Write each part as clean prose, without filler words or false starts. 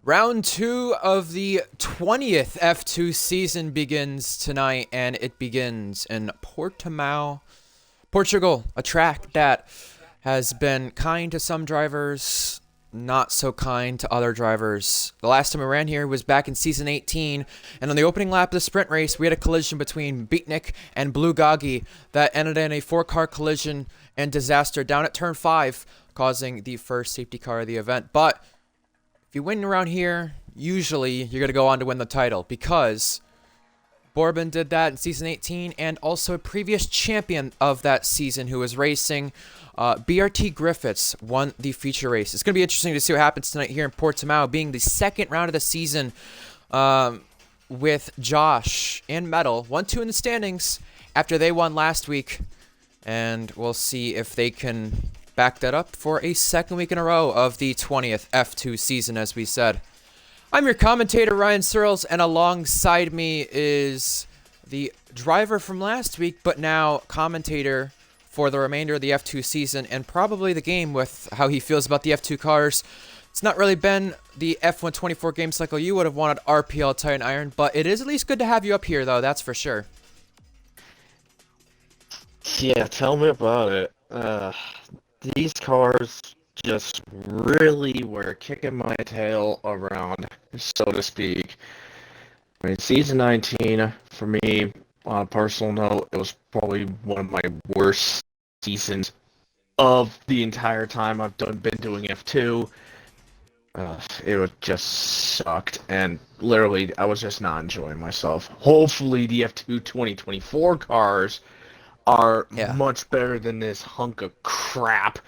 Round 2 of the 20th F2 season begins tonight, and it begins in Portimao, Portugal, a track that has been kind to some drivers, not so kind to other drivers. The last time we ran here was back in season 18, and on the opening lap of the sprint race, we had a collision between Beatnik and Blue Gagi that ended in a 4-car collision and disaster down at turn 5, causing the first safety car of the event. But if you win around here, usually you're going to go on to win the title, because Bourbon did that in season 18, and also a previous champion of that season who was racing, BRT Griffiths, won the feature race. It's going to be interesting to see what happens tonight here in Portimao, being the second round of the season, with Josh and Metal 1-2 in the standings after they won last week, and we'll see if they can back that up for a second week in a row of the 20th F2 season, as we said. I'm your commentator, Ryan Searles, and alongside me is the driver from last week, but now commentator for the remainder of the F2 season, and probably the game with how he feels about the F2 cars. It's not really been the F1 24 game cycle you would have wanted, RPL Titan Iron, but it is at least good to have you up here, though, that's for sure. Yeah, tell me about it. These cars just really were kicking my tail around, so to speak. I mean, season 19, for me, on a personal note, it was probably one of my worst seasons of the entire time been doing F2. It just sucked, and literally, I was just not enjoying myself. Hopefully, the F2 2024 cars are much better than this hunk of crap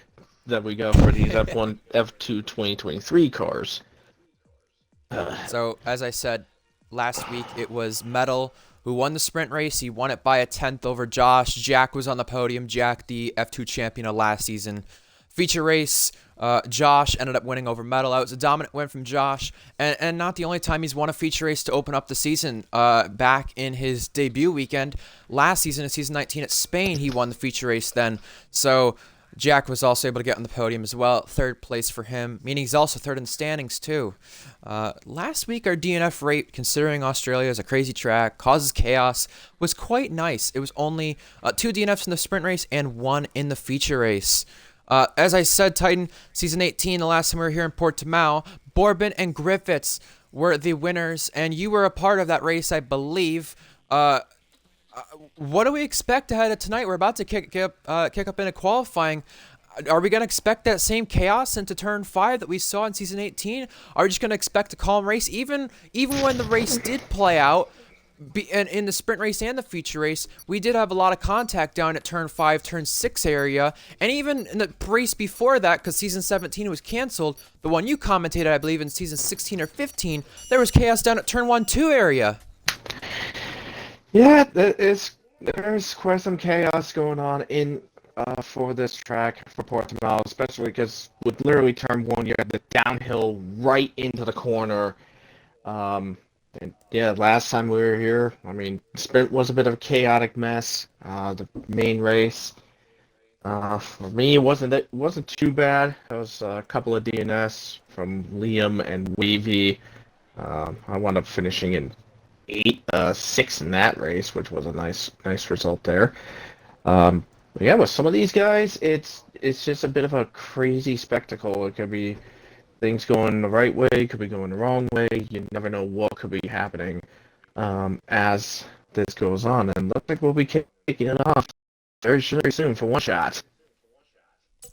that we got for these F1, F2 2023 cars. So, as I said, last week it was Metal who won the sprint race. He won it by a 10th over Josh. Jack was on the podium. Jack, the F2 champion of last season. Feature race, Josh ended up winning over Metal. That was a dominant win from Josh, and not the only time he's won a feature race to open up the season. Back in his debut weekend last season, in season 19 at Spain, he won the feature race then. So Jack was also able to get on the podium as well. Third place for him, meaning he's also third in the standings too. Last week, our DNF rate, considering Australia is a crazy track, causes chaos, was quite nice. It was only 2 DNFs in the sprint race and 1 in the feature race. As I said, Titan, season 18, the last time we were here in Portimao, Bourbon and Griffiths were the winners, and you were a part of that race, I believe. What do we expect ahead of tonight? We're about to kick up into qualifying. Are we going to expect that same chaos into turn 5 that we saw in season 18? Are we just going to expect a calm race? Even when the race did play out, and in the sprint race and the feature race, we did have a lot of contact down at turn 5, turn 6 area, and even in the race before that, because season 17 was canceled, the one you commentated, I believe, in season 16 or 15, there was chaos down at turn 1, 2 area. Yeah, there's quite some chaos going on for this track for Portimao, especially because with literally turn 1, you have the downhill right into the corner. And yeah, last time we were here, I mean, sprint was a bit of a chaotic mess. The main race, for me, it wasn't too bad. There was a couple of DNS from Liam and Wavy. I wound up finishing in 6 in that race, which was a nice result there. But yeah, with some of these guys, it's just a bit of a crazy spectacle. It could be things going the right way, could be going the wrong way. You never know what could be happening as this goes on. And looks like we'll be kicking it off very soon for one shot.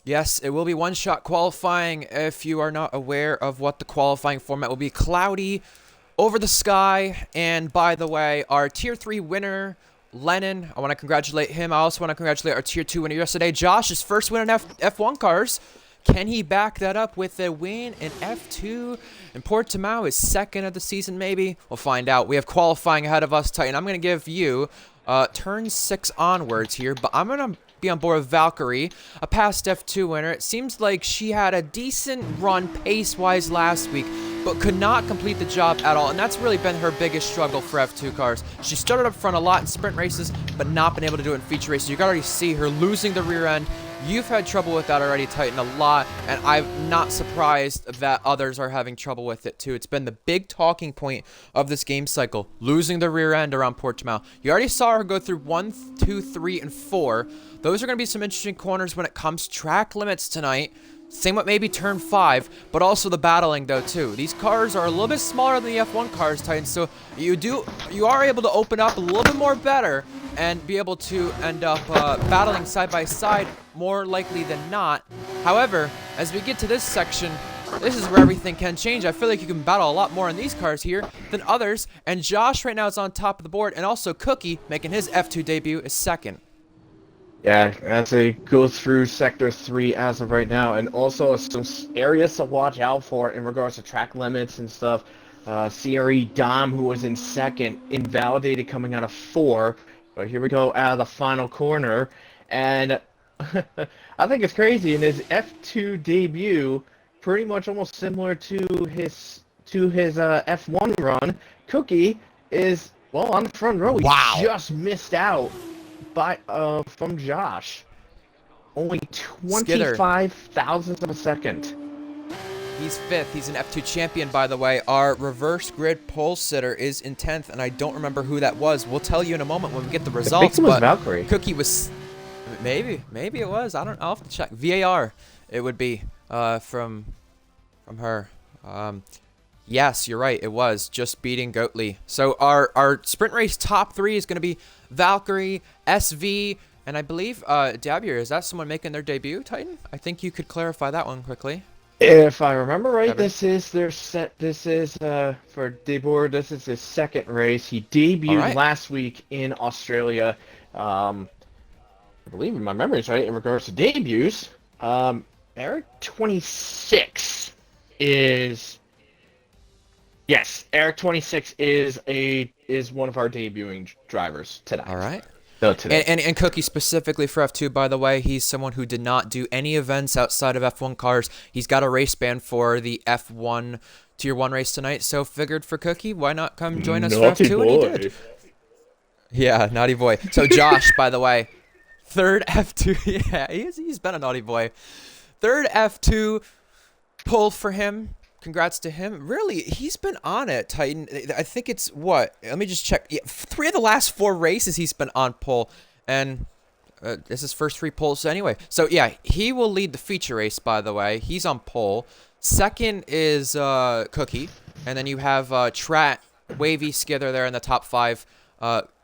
Yes, it will be one-shot qualifying. If you are not aware of what the qualifying format will be, cloudy over the sky. And by the way, our Tier 3 winner, Lennon, I want to congratulate him. I also want to congratulate our Tier 2 winner yesterday, Josh, his first win in F1 cars. Can he back that up with a win in F2? And Portimao is second of the season, maybe? We'll find out. We have qualifying ahead of us, Titan. I'm going to give you turn 6 onwards here, but I'm going to be on board with Valkyrie, a past F2 winner. It seems like she had a decent run pace-wise last week, but could not complete the job at all, and that's really been her biggest struggle for F2 cars. She started up front a lot in sprint races, but not been able to do it in feature races. You can already see her losing the rear end You've had trouble with that already, Titan, a lot, and I'm not surprised that others are having trouble with it too. It's been the big talking point of this game cycle, losing the rear end around Portimao. You already saw her go through 1, 2, 3, and 4. Those are going to be some interesting corners when it comes track limits tonight. Same with maybe turn 5, but also the battling though too. These cars are a little bit smaller than the F1 cars, Titan, so you are able to open up a little bit more better and be able to end up battling side by side more likely than not. However, as we get to this section, this is where everything can change. I feel like you can battle a lot more in these cars here than others, and Josh right now is on top of the board, and also Cookie making his F2 debut is second. Yeah, as they go through Sector 3 as of right now, and also some areas to watch out for in regards to track limits and stuff. CRE Dom, who was in second, invalidated coming out of 4. But here we go out of the final corner, and I think it's crazy. In his F2 debut, pretty much almost similar to his F1 run, Cookie is, well, on the front row. Wow. He just missed out from Josh. Only 25 thousandths of a second. He's 5th. He's an F2 champion, by the way. Our reverse grid pole sitter is in 10th, and I don't remember who that was. We'll tell you in a moment when we get the results. I think it was Valkyrie. Cookie was... Maybe it was. I'll have to check. VAR, it would be from her. Yes, you're right. It was just beating Goatley. So our sprint race top 3 is going to be Valkyrie, SV, and I believe Dabier. Is that someone making their debut, Titan? I think you could clarify that one quickly. If I remember right, this is their set. This is for Debor. This is his second race. He debuted last week in Australia. I believe my memory is right in regards to debuts. Eric 26 is. Yes, Eric 26 is one of our debuting drivers tonight. All right. No, today. And Cookie specifically for F2, by the way, he's someone who did not do any events outside of F1 cars. He's got a race ban for the F1 Tier 1 race tonight, so figured for Cookie, why not come join us naughty for F2? boy. And he did. Yeah, naughty boy. So Josh, by the way, 3rd F2. Yeah, he's been a naughty boy. 3rd F2 pull for him. Congrats to him. Really, he's been on it, Titan. I think it's what? Let me just check. Yeah, 3 of the last 4 races he's been on pole, and this is his first 3 poles anyway. So yeah, he will lead the feature race. By the way, he's on pole. Second is Cookie, and then you have Trat, Wavy, Skither there in the top 5.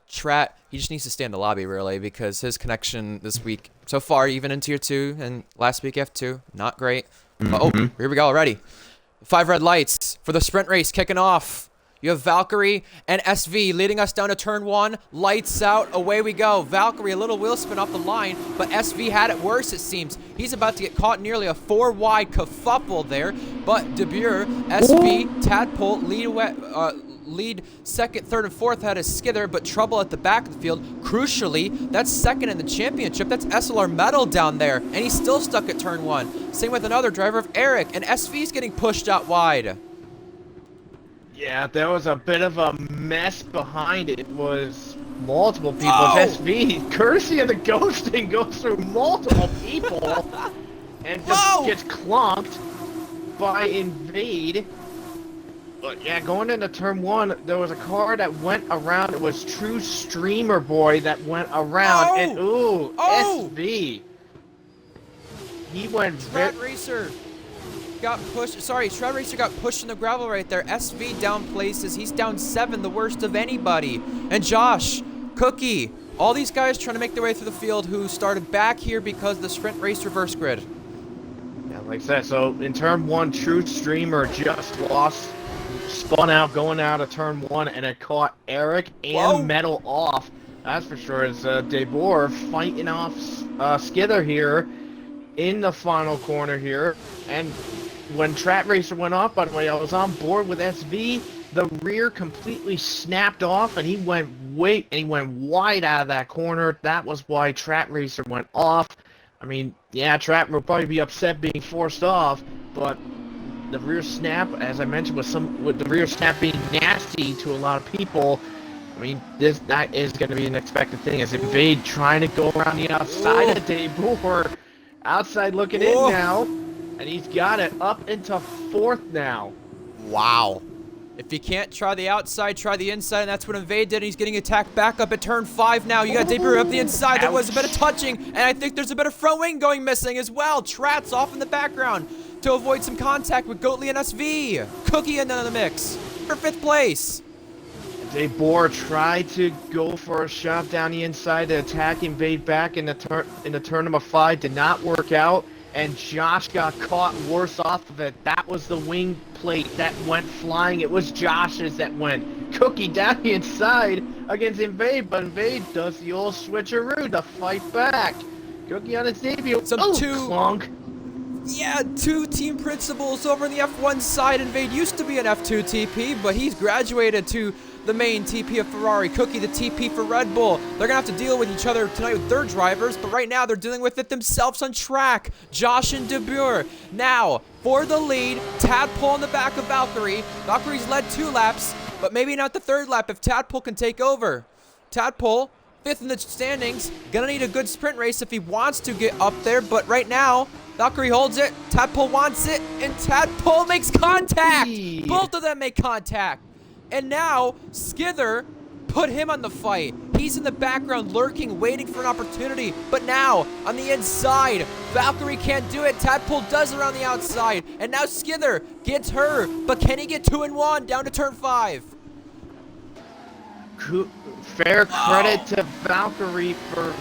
Trat, he just needs to stay in the lobby really because his connection this week so far, even in Tier 2 and last week F2, not great. Oh, here we go already. 5 red lights for the sprint race kicking off. You have Valkyrie and SV leading us down to turn 1. Lights out. Away we go. Valkyrie, a little wheel spin off the line, but SV had it worse, it seems. He's about to get caught nearly a 4-wide kerfuffle there, but De Boer, SV, Tadpole lead 2nd, 3rd, and 4th had a skither, but trouble at the back of the field. Crucially, that's 2nd in the championship. That's SLR Metal down there, and he's still stuck at turn 1. Same with another driver of Eric, and SV's getting pushed out wide. Yeah, there was a bit of a mess behind it. It was multiple people. SV, courtesy of the ghosting, goes through multiple people and just gets clonked by Invade. But yeah, going into turn 1, there was a car that went around. It was True Streamer Boy that went around, and SV. He went Shred Racer got pushed. Sorry, Shred Racer got pushed in the gravel right there. SV down places. He's down 7, the worst of anybody. And Josh, Cookie, all these guys trying to make their way through the field who started back here because of the sprint race reverse grid. Yeah, like I said, so in turn 1, True Streamer just lost. Spun out going out of turn 1, and it caught Eric and Metal off. That's for sure. It's Debor fighting off Skither here in the final corner here. And when Trap Racer went off, by the way, I was on board with SV. The rear completely snapped off, and he went wide out of that corner. That was why Trap Racer went off. I mean, yeah, Trap will probably be upset being forced off, but the rear snap, as I mentioned, with the rear snap being nasty to a lot of people, I mean, that is going to be an expected thing. As Invade trying to go around the outside of Debor, Outside looking Whoa. in now. And he's got it up into 4th now. Wow. If you can't try the outside, try the inside, and that's what Invade did. And he's getting attacked back up at turn 5 now. You got Debut up the inside. There was a bit of touching, and I think there's a bit of front wing going missing as well. Trat's off in the background to avoid some contact with Goatley and SV. Cookie in the mix for 5th place. Debor tried to go for a shot down the inside to attack Invade back in the turn number 5. Did not work out. And Josh got caught worse off of it. That was the wing plate that went flying. It was Josh's that went. Cookie down the inside against Invade, but Invade does the old switcheroo to fight back. Cookie on his debut. Clunk. Yeah, 2 team principals over on the F1 side. Invade used to be an F2 TP, but he's graduated to the main TP of Ferrari. Cookie, the TP for Red Bull. They're going to have to deal with each other tonight with their drivers, but right now they're dealing with it themselves on track. Josh and DeBure. Now, for the lead, Tadpole in the back of Valkyrie. Valkyrie's led 2 laps, but maybe not the 3rd lap if Tadpole can take over. Tadpole, 5th in the standings. Gonna need a good sprint race if he wants to get up there, but right now, Valkyrie holds it, Tadpole wants it, and Tadpole makes contact! Both of them make contact! And now, Skither put him on the fight. He's in the background lurking, waiting for an opportunity. But now, on the inside, Valkyrie can't do it. Tadpole does around the outside. And now Skither gets her. But can he get 2 and 1 down to turn 5? Fair credit to Valkyrie for...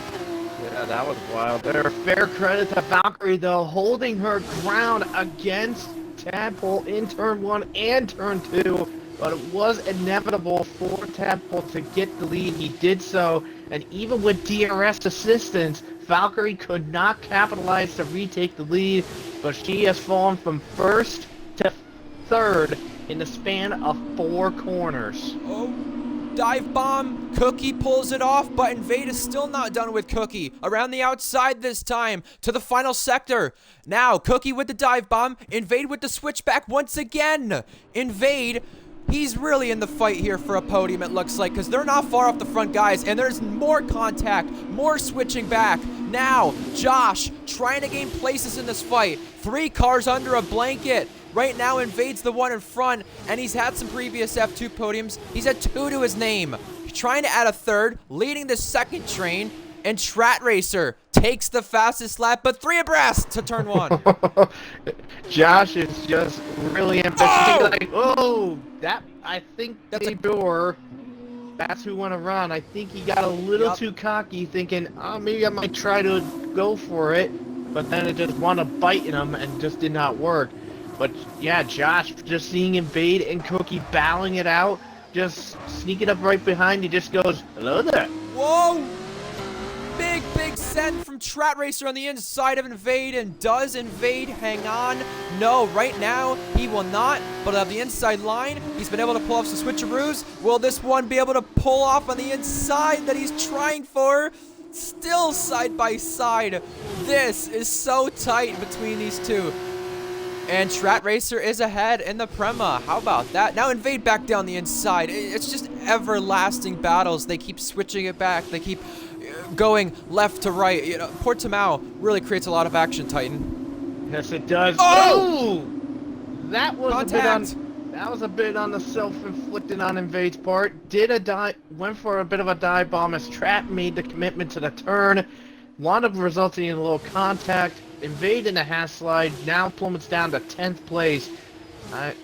Yeah, that was wild there. Fair credit to Valkyrie, though, holding her ground against Tadpole in turn 1 and turn 2. But it was inevitable for Tadpole to get the lead. He did so, and even with DRS assistance, Valkyrie could not capitalize to retake the lead, but she has fallen from 1st to 3rd in the span of 4 corners. Oh, dive bomb. Cookie pulls it off, but Invade is still not done with Cookie. Around the outside this time to the final sector. Now, Cookie with the dive bomb. Invade with the switchback once again. Invade... He's really in the fight here for a podium, it looks like, because they're not far off the front guys, and there's more contact, more switching back. Now, Josh trying to gain places in this fight. 3 cars under a blanket. Right now, Invade's the one in front, and he's had some previous F2 podiums. He's had 2 to his name. He's trying to add a 3rd, leading the 2nd train, and Strat Racer takes the fastest lap, but 3 abreast to turn 1. Josh is just really ambitious. Like, oh, that I think Debor, that's who won a run. I think he got a little too cocky, thinking, oh, maybe I might try to go for it, but then it just wound up biting him and just did not work. But yeah, Josh just seeing Invade and Cookie battling it out, just sneaking up right behind, he just goes, hello there. Whoa! Big send from Strat Racer on the inside of Invade, and does Invade hang on? No, right now he will not, but on the inside line, he's been able to pull off some switcheroos. Will this one be able to pull off on the inside that he's trying for? Still side by side. This is so tight between these 2. And Strat Racer is ahead in the Prema. How about that? Now Invade back down the inside. It's just everlasting battles. They keep switching it back. They keep going left to right. You know, Portimao really creates a lot of action, Titan. Yes, it does. Oh! That was Contact. that was a bit on the self-inflicted on Invade's part. Went for a bit of a dive bomb as Strat made the commitment to the turn. Wound up resulting in a little contact. Invade in the half slide now plummets down to 10th place. I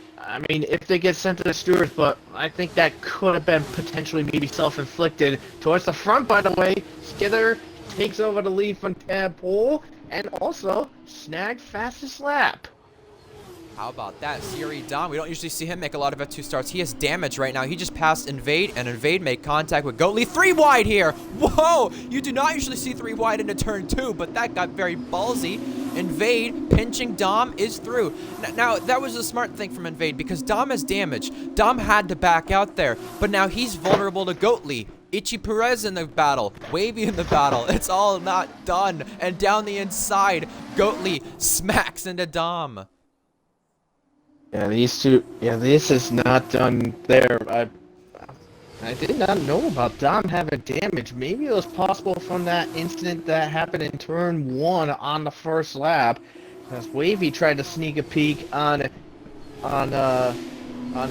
mean, if they get sent to the stewards, but I think that could have been potentially maybe self-inflicted. Towards the front, by the way, Skither takes over the lead from Tadpole and also snagged fastest lap. How about that? Siri Dom, we don't usually see him make a lot of F2 starts. He has damage right now. He just passed Invade, and Invade made contact with Goatley. 3 wide here. Whoa! You do not usually see 3 wide into turn 2, but that got very ballsy. Invade pinching Dom is through. Now, that was a smart thing from Invade because Dom has damage. Dom had to back out there, but now he's vulnerable to Goatley. Ichi Perez in the battle, Wavy in the battle. It's all not done. And down the inside, Goatley smacks into Dom. Yeah, these 2. Yeah, this is not done there. I did not know about Dom having damage. Maybe it was possible from that incident that happened in turn 1 on the first lap. As Wavy tried to sneak a peek on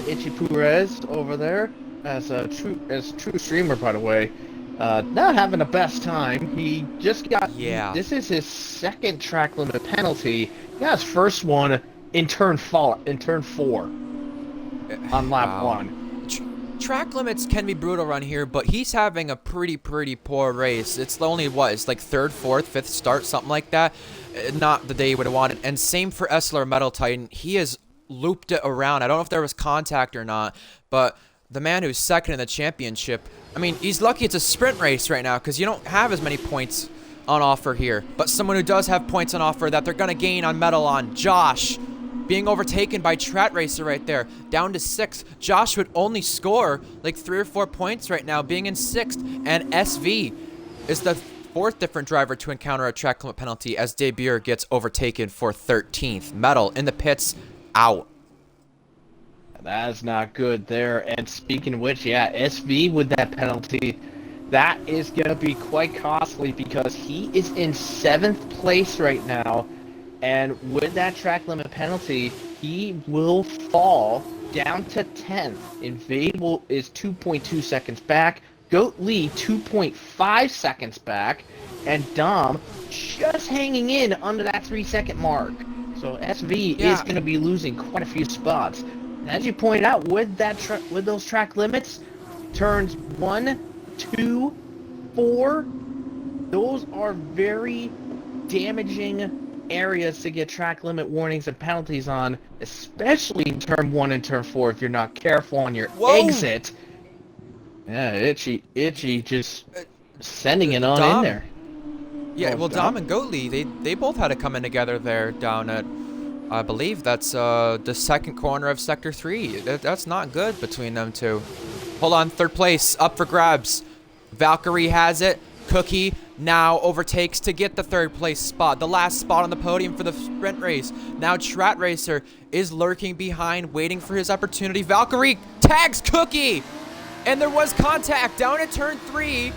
Itchy Perez over there as a true streamer, by the way. Not having the best time. He just got. Yeah. This is his second track limit penalty. He got his first one in turn 4 on lap Wow. 1. Track limits can be brutal around here, but he's having a pretty poor race. It's only, what, it's like 3rd, 4th, 5th start, something like that. Not the day you would have wanted. And same for Essler Metal Titan. He has looped it around. I don't know if there was contact or not, but the man who's second in the championship, I mean, he's lucky it's a sprint race right now because you don't have as many points on offer here. But someone who does have points on offer that they're going to gain on Metal on, Josh. Being overtaken by Trat Racer right there, down to 6th. Josh would only score like 3 or 4 points right now, being in 6th. And SV is the 4th different driver to encounter a track limit penalty as Debure gets overtaken for 13th. Metal in the pits, out. That's not good there. And speaking of which, yeah, SV with that penalty, that is going to be quite costly because he is in 7th place right now. And with that track limit penalty, he will fall down to 10th. Invade is 2.2 seconds back. Goat Lee 2.5 seconds back. And Dom just hanging in under that 3-second mark. So SV is going to be losing quite a few spots. As you pointed out, with those track limits, turns 1, 2, 4, those are very damaging areas to get track limit warnings and penalties on, especially in turn 1 and turn 4 if you're not careful on your exit. Yeah, Itchy just sending it on Dom, in there. Yeah, well, Dom and Goatley, they both had to come in together there down at, I believe that's the 2nd corner of Sector 3. That's not good between them two. Hold on, 3rd place, up for grabs. Valkyrie has it. Cookie now overtakes to get the 3rd place spot, the last spot on the podium for the sprint race. Now Trat Racer is lurking behind, waiting for his opportunity. Valkyrie tags Cookie, and there was contact down at turn 3,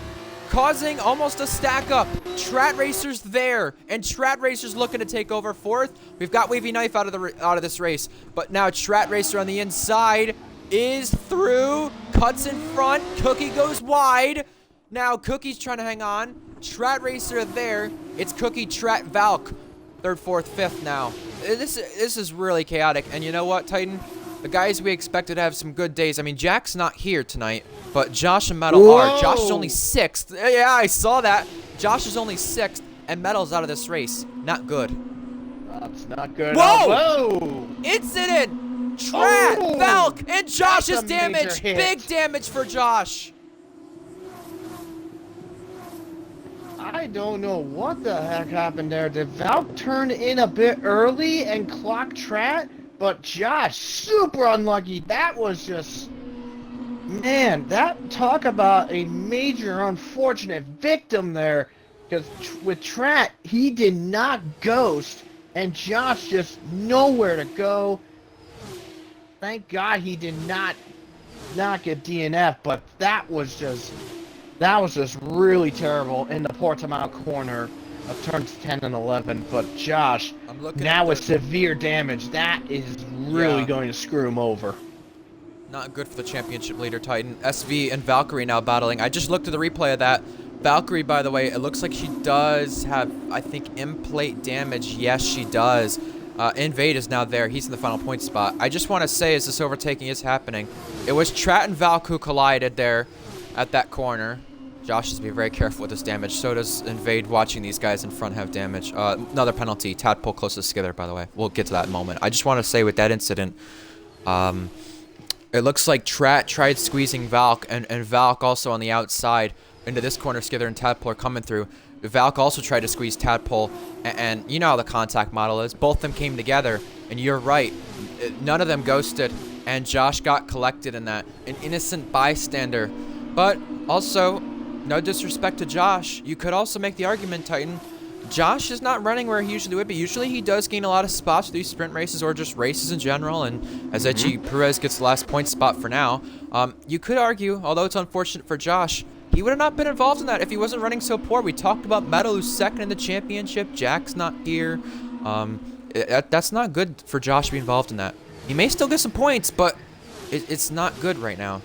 causing almost a stack up. Trat Racer's there, and Trat Racer's looking to take over 4th. We've got Wavy Knife out of this race, but now Trat Racer on the inside is through, cuts in front. Cookie goes wide. Now Cookie's trying to hang on. Trat Racer there. It's Cookie, Trat, Valk. 3rd, 4th, 5th now. This is really chaotic. And you know what, Titan? The guys we expected to have some good days. I mean, Jack's not here tonight, but Josh and Metal are. Josh is only 6th. Yeah, I saw that. Josh is only 6th, and Metal's out of this race. Not good. That's not good. Whoa! Incident! Trat, Valk, and Josh is damaged. Big damage for Josh. I don't know what the heck happened there. Did Valk turn in a bit early and clock Trat? But Josh, super unlucky. That was just... Man, talk about a major unfortunate victim there. Because with Trat, he did not ghost. And Josh just nowhere to go. Thank God he did not get DNF. But that was just really terrible in the Portimao corner of turns 10 and 11. But Josh, now with severe damage, that is really going to screw him over. Not good for the championship leader, Titan. SV and Valkyrie now battling. I just looked at the replay of that. Valkyrie, by the way, it looks like she does have, I think, in-plate damage. Yes, she does. Invade is now there. He's in the final point spot. I just want to say, as this overtaking is happening, it was Trat and Valk who collided there at that corner. Josh has to be very careful with this damage. So does Invade, watching these guys in front have damage. Another penalty. Tadpole closest together, by the way. We'll get to that in a moment. I just want to say with that incident, it looks like Trat tried squeezing Valk, and Valk also on the outside into this corner. Skither and Tadpole are coming through. Valk also tried to squeeze Tadpole, and you know how the contact model is. Both of them came together, and you're right. None of them ghosted, and Josh got collected in that. An innocent bystander. But also, no disrespect to Josh, you could also make the argument, Titan, Josh is not running where he usually would be. Usually he does gain a lot of spots through sprint races or just races in general, and as Etchi Perez gets the last point spot for now, you could argue, although it's unfortunate for Josh, he would have not been involved in that if he wasn't running so poor. We talked about Metal, who's second in the championship. Jack's not here. That's not good for Josh to be involved in that. He may still get some points, but it's not good right now.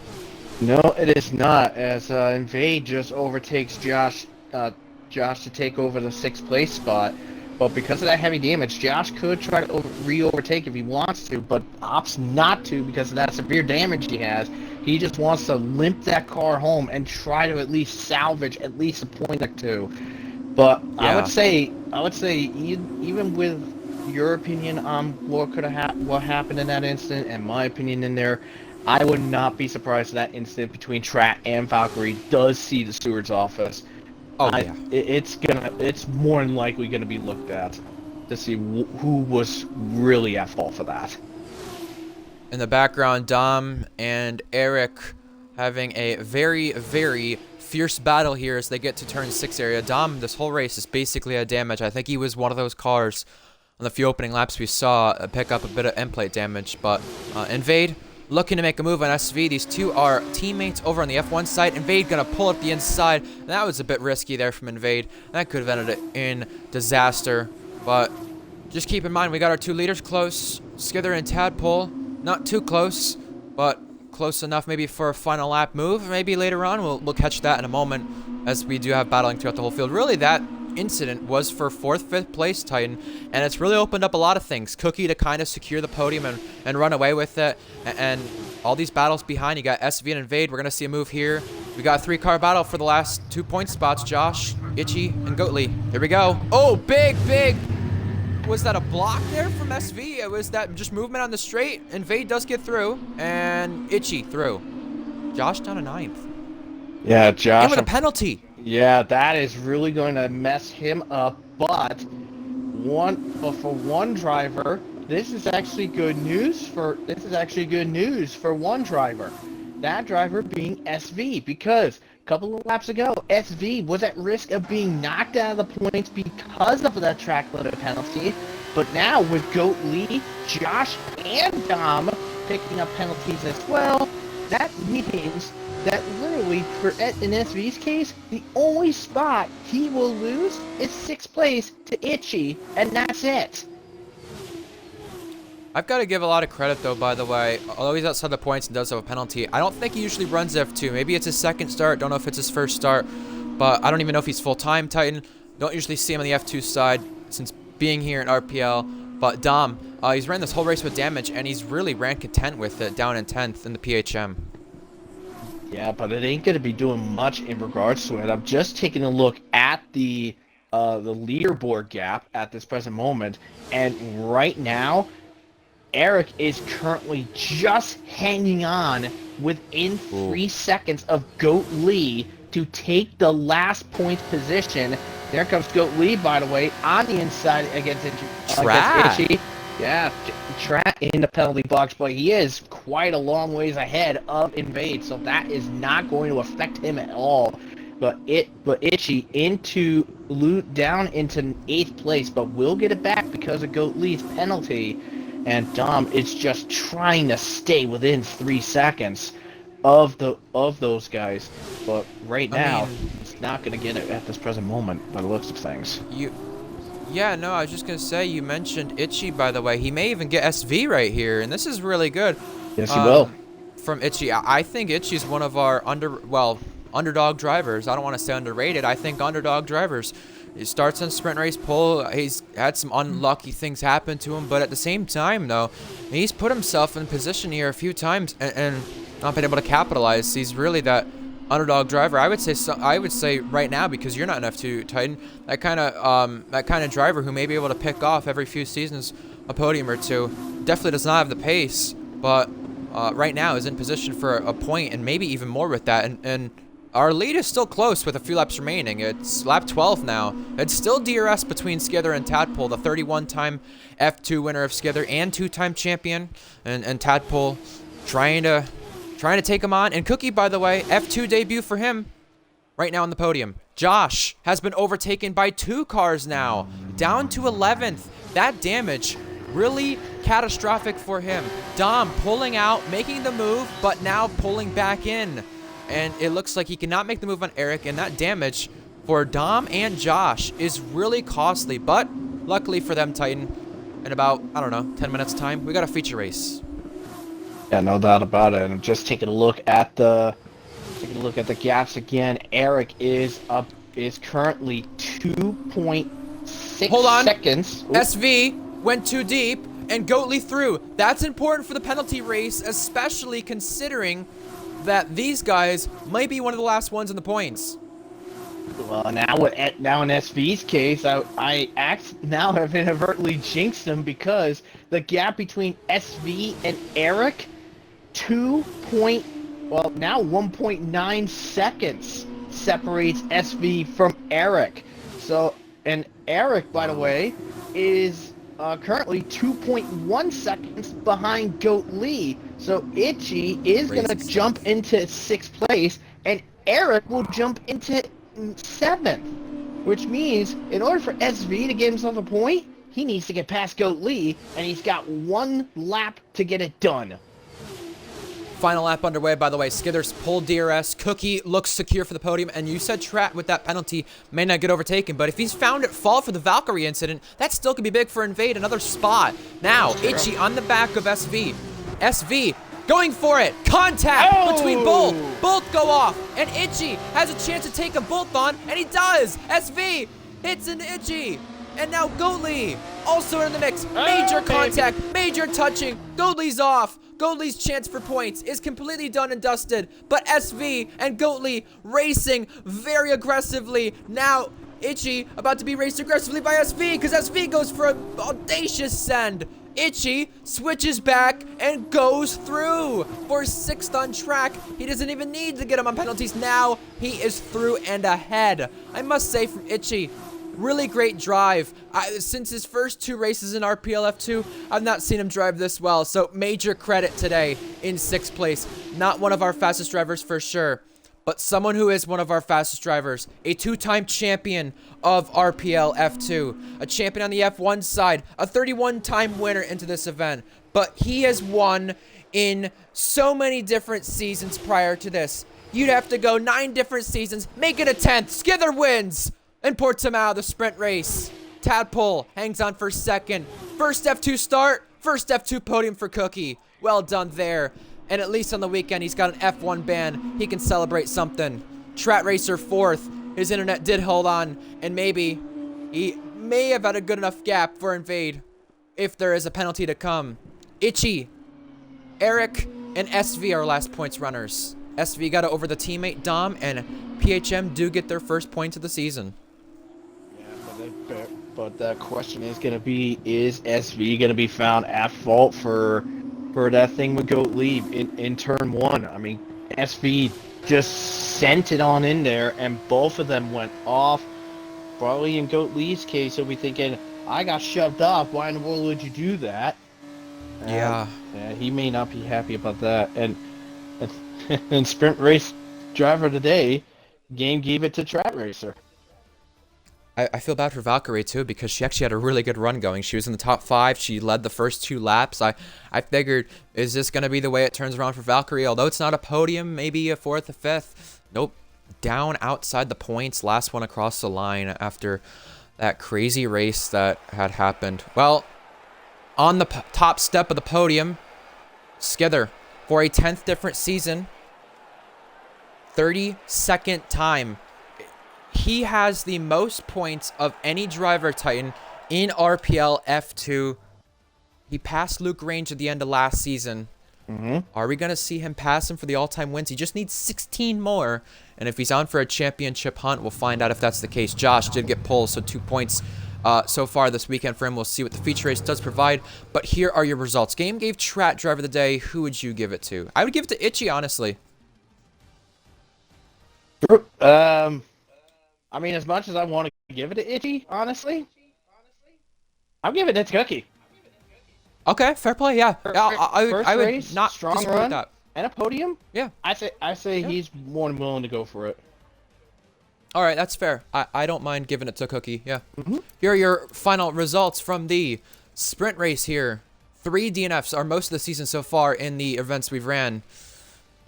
No, it is not, as Invade just overtakes Josh to take over the 6th place spot. But because of that heavy damage, Josh could try to re-overtake if he wants to, but opts not to because of that severe damage he has. He just wants to limp that car home and try to at least salvage at least a point or two. But yeah. I would say, even with your opinion on what happened in that incident, and my opinion in there, I would not be surprised if that incident between Trat and Valkyrie does see the steward's office. Oh yeah. It's more than likely gonna be looked at to see who was really at fault for that. In the background, Dom and Eric having a very, very fierce battle here as they get to turn 6 area. Dom, this whole race is basically had damage. I think he was one of those cars on the few opening laps we saw pick up a bit of end plate damage, but Invade looking to make a move on SV. These two are teammates over on the F1 side. Invade gonna pull up the inside. That was a bit risky there from Invade. That could have ended it in disaster. But just keep in mind, we got our 2 leaders close. Skither and Tadpole, not too close, but close enough maybe for a final lap move. Maybe later on, we'll catch that in a moment as we do have battling throughout the whole field. Really, that incident was for 4th, 5th place Titan, and it's really opened up a lot of things. Cookie to kind of secure the podium and run away with it, and all these battles behind. You got SV and Invade. We're gonna see a move here. We got a 3-car battle for the last 2 point spots. Josh, Itchy, and Goatley. Here we go. Oh, big was that a block there from SV? Was that just movement on the straight? Invade does get through, and Itchy through. Josh down to 9th. Yeah, Josh. And with a penalty. Yeah, that is really going to mess him up, but for one driver, this is actually good news for one driver. That driver being SV, because a couple of laps ago, SV was at risk of being knocked out of the points because of that track limit penalty. But now with Goat Lee, Josh, and Dom picking up penalties as well, that means that literally, in SV's case, the only spot he will lose is 6th place to Itchy, and that's it. I've got to give a lot of credit, though, by the way. Although he's outside the points and does have a penalty, I don't think he usually runs F2. Maybe it's his 2nd start. Don't know if it's his 1st start. But I don't even know if he's full-time Titan. Don't usually see him on the F2 side since being here in RPL. But Dom, he's ran this whole race with damage, and he's really ran content with it down in 10th in the PHM. Yeah, but it ain't going to be doing much in regards to it. I'm just taking a look at the leaderboard gap at this present moment, and right now, Eric is currently just hanging on within 3 seconds of Goat Lee to take the last point position. There comes Goat Lee, by the way, on the inside against Itchy. Yeah, Trat in the penalty box, but he is quite a long ways ahead of Invade, so that is not going to affect him at all. But Itchy down into 8th place, but will get it back because of Goat Lee's penalty. And Dom is just trying to stay within 3 seconds of those guys. But right now, he's not going to get it at this present moment by the looks of things. Yeah, no, I was just going to say, you mentioned Itchy, by the way. He may even get SV right here, and this is really good. Yes, he will. From Itchy. I think Itchy's one of our underdog drivers. I don't want to say underrated. I think underdog drivers. He starts in sprint race pole. He's had some unlucky things happen to him, but at the same time, though, he's put himself in position here a few times and not been able to capitalize. He's really that underdog driver. I would say right now, because you're not an F2 Titan, that kind of driver who may be able to pick off every few seasons a podium or two. Definitely does not have the pace, but right now is in position for a point and maybe even more with that. And our lead is still close with a few laps remaining. It's lap 12 now. It's still DRS between Skither and Tadpole, the 31-time F2 winner of Skither and 2-time champion, and Tadpole trying to take him on. And Cookie, by the way, F2 debut for him right now on the podium. Josh has been overtaken by 2 cars now, down to 11th. That damage, really catastrophic for him. Dom pulling out, making the move, but now pulling back in. And it looks like he cannot make the move on Eric, and that damage for Dom and Josh is really costly. But luckily for them, Titan, in about, I don't know, 10 minutes time, we got a feature race. Yeah, no doubt about it. And I'm just taking a look at the gaps again. Eric is currently 2.6 Hold on. seconds. Ooh. SV went too deep and Goatley through. That's important for the penalty race, especially considering that these guys might be one of the last ones in the points. Well, now in SV's case, I now have inadvertently jinxed him because the gap between SV and Eric, 1.9 seconds separates SV from Eric. So, and Eric, by the way, is currently 2.1 seconds behind Goat Lee. So Itchy is going to jump into 6th place, and Eric will jump into 7th. Which means, in order for SV to get himself a point, he needs to get past Goat Lee, and he's got 1 lap to get it done. Final lap underway, by the way. Skithers pulled DRS. Cookie looks secure for the podium. And you said Trat with that penalty may not get overtaken. But if he's found at fault for the Valkyrie incident, that still could be big for Invade. Another spot. Now, Itchy on the back of SV. SV going for it. Contact between both. Both go off. And Itchy has a chance to take them both on. And he does. SV hits into Itchy. And now Goatley also in the mix. Major contact. Major touching. Goatley's off. Goatley's chance for points is completely done and dusted, but SV and Goatley racing very aggressively. Now, Itchy about to be raced aggressively by SV because SV goes for an audacious send. Itchy switches back and goes through for 6th on track. He doesn't even need to get him on penalties. Now he is through and ahead. I must say from Itchy, really great drive. Since his first 2 races in RPL F2, I've not seen him drive this well. So major credit today in 6th place. Not one of our fastest drivers for sure, but someone who is one of our fastest drivers. A 2-time champion of RPL F2. A champion on the F1 side. A 31-time winner into this event. But he has won in so many different seasons prior to this. You'd have to go 9 different seasons, make it a 10th. Skither wins! In Portimao, the sprint race. Tadpole hangs on for 2nd. First F2 start, first F2 podium for Cookie. Well done there. And at least on the weekend, he's got an F1 ban. He can celebrate something. Trat Racer 4th. His internet did hold on. And maybe he may have had a good enough gap for Invade if there is a penalty to come. Itchy, Eric, and SV are last points runners. SV got it over the teammate Dom, and PHM do get their first points of the season. But the question is going to be, is SV going to be found at fault for that thing with Goat Lee in turn 1? I mean, SV just sent it on in there, and both of them went off. Probably in Goat Lee's case, he'll be thinking, I got shoved off. Why in the world would you do that? Yeah, he may not be happy about that. And sprint race driver today, game gave it to Trat Racer. I feel bad for Valkyrie too because she actually had a really good run going. She was in the top 5. She led the first 2 laps. I figured, is this going to be the way it turns around for Valkyrie? Although it's not a podium, maybe a 4th or 5th. Nope. Down outside the points. Last one across the line after that crazy race that had happened. Well, on the top step of the podium, Skither for a 10th different season. 32nd time. He has the most points of any driver Titan in RPL F2. He passed Luke Range at the end of last season. Are we going to see him pass him for the all-time wins? He just needs 16 more. And if he's on for a championship hunt, we'll find out if that's the case. Josh did get pulled, so 2 points so far this weekend for him. We'll see what the feature race does provide. But here are your results. Game gave Trat driver of the day. Who would you give it to? I would give it to Itchy, honestly. I mean, as much as I want to give it to Itchy, honestly, I'm giving it to Cookie. Okay, fair play. Yeah, I would race, not strong disagree run, with that. and a podium. Yeah, I say he's more than willing to go for it. All right, that's fair. I don't mind giving it to Cookie. Yeah. Mm-hmm. Here are your final results from the sprint race here. 3 DNFs are most of the season so far in the events we've ran.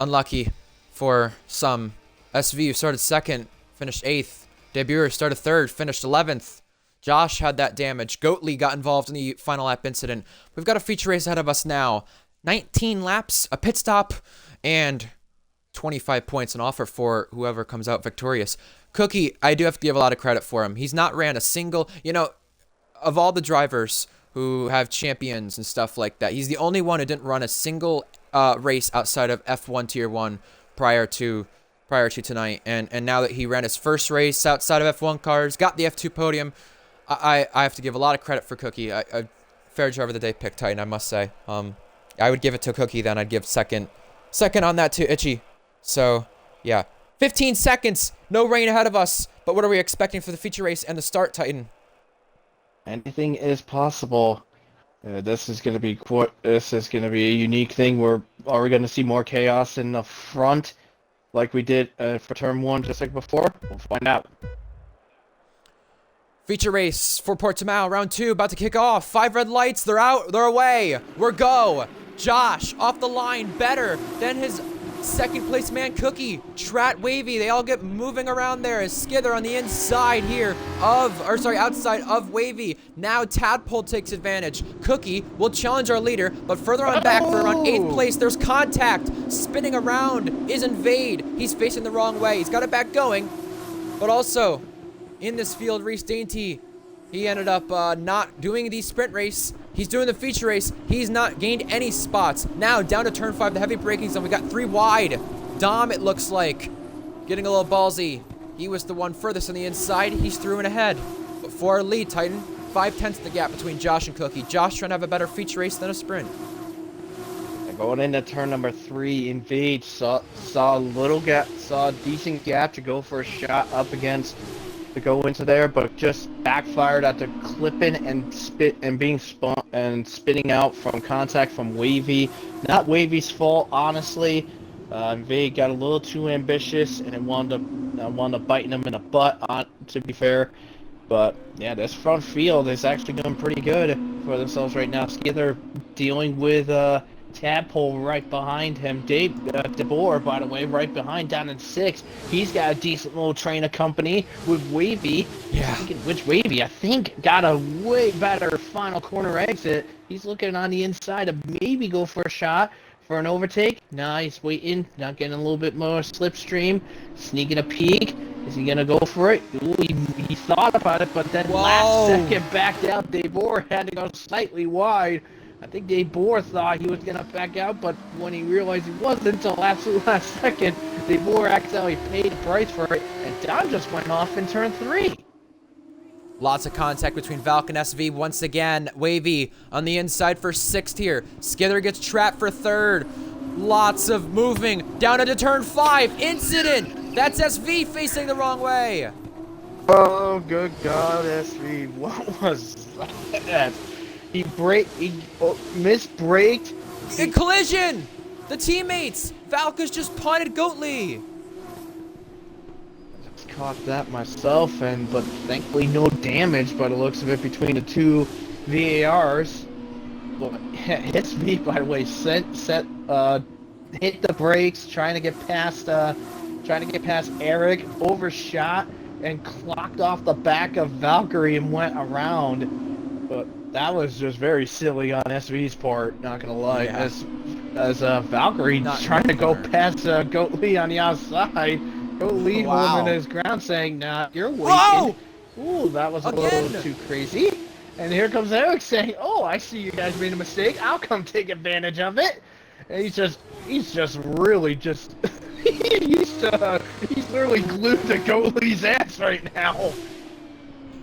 Unlucky for some. SV started 2nd, finished 8th. Debuter started 3rd, finished 11th. Josh had that damage. Goatley got involved in the final lap incident. We've got a feature race ahead of us now. 19 laps, a pit stop, and 25 points an offer for whoever comes out victorious. Cookie, I do have to give a lot of credit for him. He's not ran a single, of all the drivers who have champions and stuff like that, he's the only one who didn't run a single race outside of F1 Tier 1 prior to tonight. And now that he ran his first race outside of F1 cars, got the F2 podium, I have to give a lot of credit for Cookie. A fair driver of the day pick, Titan, I must say. I would give it to Cookie, then I'd give second on that to Itchy. So, yeah. 15 seconds. No rain ahead of us. But what are we expecting for the feature race and the start, Titan? Anything is possible. This is going to be a unique thing. Are we going to see more chaos in the front like we did for Turn 1 just like before? We'll find out. Feature race for Portimao, round 2, about to kick off. 5 red lights, they're out, they're away. We're go. Josh, off the line, better than his second place man, Cookie. Trat, Wavy, they all get moving around there as Skither on the inside here outside of Wavy. Now Tadpole takes advantage. Cookie will challenge our leader, but further on back for around 8th place, there's contact. Spinning around is Invade. He's facing the wrong way. He's got it back going, but also in this field, Reese Dainty, he ended up not doing the sprint race. He's doing the feature race. He's not gained any spots. Now down to turn 5, the heavy braking zone. We got 3 wide. Dom, it looks like, getting a little ballsy. He was the one furthest on the inside. He's through and ahead. But for our lead, Titan, 5/10 the gap between Josh and Cookie. Josh trying to have a better feature race than a sprint. Going into turn number 3, Invade saw a decent gap to go for a shot up against to go into there, but just backfired at the clipping and spitting out from contact from Wavy. Not Wavy's fault, honestly. Invade got a little too ambitious and it wound up biting him in the butt. To be fair, but yeah, this front field is actually doing pretty good for themselves right now. Skither dealing with Tadpole right behind him. DeBoer, by the way, right behind down in 6th. He's got a decent little train of company with Wavy. Yeah. Which Wavy, I think, got a way better final corner exit. He's looking on the inside to maybe go for a shot for an overtake. Nah, he's waiting, not getting a little bit more slipstream. Sneaking a peek. Is he going to go for it? Ooh, he thought about it, but then last second backed out. DeBoer had to go slightly wide. I think DeBoer thought he was going to back out, but when he realized he wasn't until absolute last second, DeBoer accidentally paid the price for it, and Don just went off in turn 3. Lots of contact between Valk and SV once again. Wavy on the inside for 6th here. Skither gets trapped for 3rd. Lots of moving. Down into turn 5. Incident. That's SV facing the wrong way. Oh, good God, SV. What was that? He misbraked. A collision! The teammates! Valka's just punted Goatley! I just caught that myself, but thankfully no damage by the looks of it between the 2 VARs. But hits me, by the way, hit the brakes, trying to get past Eric, overshot, and clocked off the back of Valkyrie and went around. But that was just very silly on SV's part, not gonna lie. Yeah. As Valkyrie trying to go past Goatley on the outside. Goatley holding his ground saying, nah, you're waiting. Whoa! Ooh, that was a little too crazy. And here comes Eric saying, oh, I see you guys made a mistake. I'll come take advantage of it. And he's just really just, he's literally glued to Goatley's ass right now.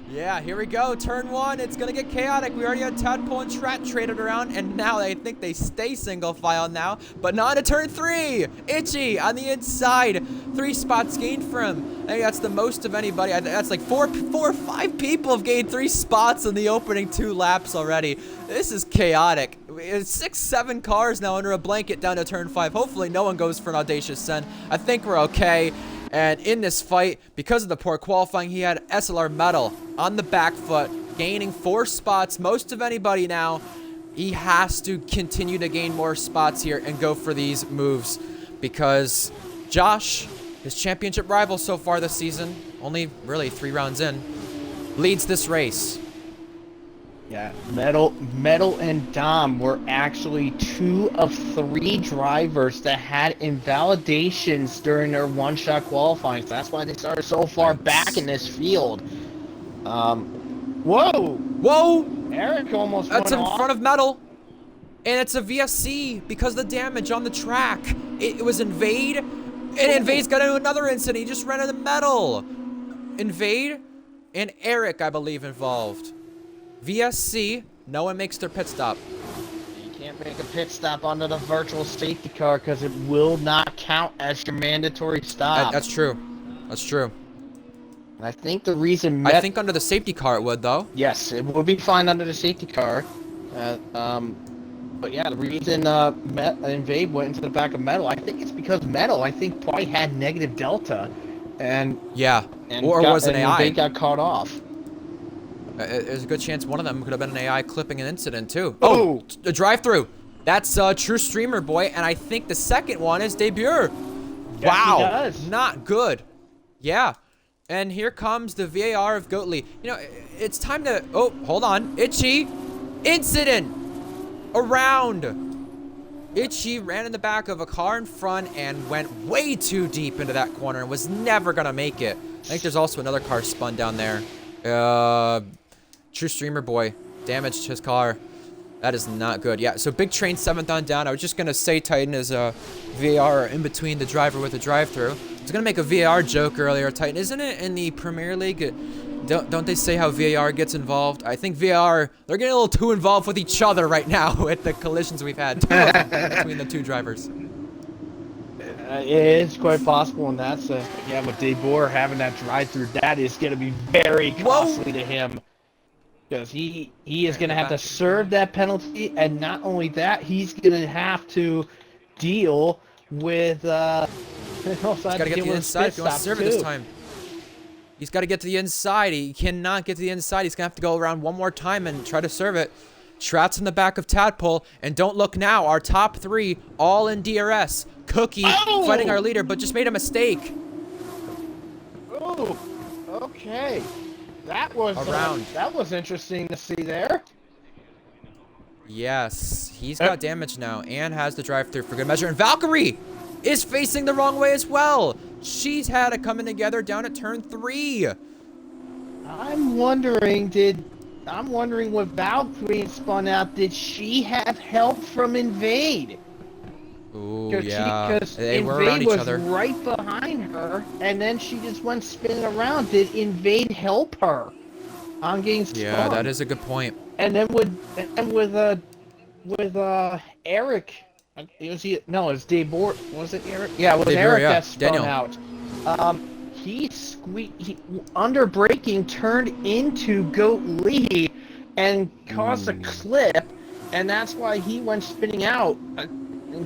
Yeah, here we go. Turn 1. It's going to get chaotic. We already had Tadpole and Trat traded around, and now I think they stay single file now. But not to turn 3. Itchy on the inside. 3 spots gained for him. I think that's the most of anybody. That's like 4 or 5 people have gained 3 spots in the opening 2 laps already. This is chaotic. It's 6, 7 cars now under a blanket down to turn 5. Hopefully no one goes for an audacious send. I think we're okay. And in this fight, because of the poor qualifying, he had SLR Metal on the back foot, gaining 4 spots, most of anybody now. He has to continue to gain more spots here and go for these moves because Josh, his championship rival so far this season, only really 3 rounds in, leads this race. Yeah, Metal and Dom were actually 2 of 3 drivers that had invalidations during their one-shot qualifying. So that's why they started so far back in this field. Whoa! Eric almost That's went in off. front of Metal. And it's a VSC because of the damage on the track. It was Invade. And Invade's got into another incident. He just ran into Metal. Invade and Eric, I believe, involved. VSC, no one makes their pit stop. You can't make a pit stop under the virtual safety car because it will not count as your mandatory stop. That's true. That's true. And I think the reason... I think under the safety car it would, though. Yes, it would be fine under the safety car. But yeah, the reason Invade went into the back of Metal, I think it's because Metal, I think, probably had negative delta. And yeah, or was an AI. Invade got caught off. There's a good chance one of them could have been an AI clipping an incident, too. Oh! A drive-through. That's True Streamer Boy, and I think the second one is Debut. Yes, wow. he does. Not good. Yeah. And here comes the VAR of Goatley. You know, it's time to... Oh, hold on. Itchy. Incident. Around. Itchy ran in the back of a car in front and went way too deep into that corner and was never going to make it. I think there's also another car spun down there. True Streamer Boy damaged his car. That is not good. Yeah, so Big Train 7th on down. I was just going to say Titan is a VAR in between the driver with the drive-through. I was going to make a VAR joke earlier, Titan. Isn't it in the Premier League? Don't they say how VAR gets involved? I think VAR, they're getting a little too involved with each other right now with the collisions we've had between the 2 drivers. It is quite possible, and that's, yeah, with Debor having that drive-through, that is going to be very costly to him. Because he is going to have to serve that penalty, and not only that, he's going to have to deal with, he's got to get to the inside if he wants to serve it this time. He's got to get to the inside. He cannot get to the inside. He's going to have to go around one more time and try to serve it. Trout's in the back of Tadpole, and don't look now. Our top 3 all in DRS. Cookie fighting our leader, but just made a mistake. Oh, okay. That was around. That was interesting to see there. Yes, he's got damage now and has the drive-through for good measure. And Valkyrie is facing the wrong way as well. She's had it coming together down at turn 3. I'm wondering what Valkyrie spun out. Did she have help from Invade? Ooh, yeah. Because they were around Invade each was other. right behind her, and then she just went spinning around. Did Invade help her on getting spun? Yeah, that is a good point. And then with Eric, it's Debor. Was it Eric? Yeah, it was Debor, Eric yeah. that spun Daniel. out. He under braking turned into Goat Lee and caused a clip, and that's why he went spinning out.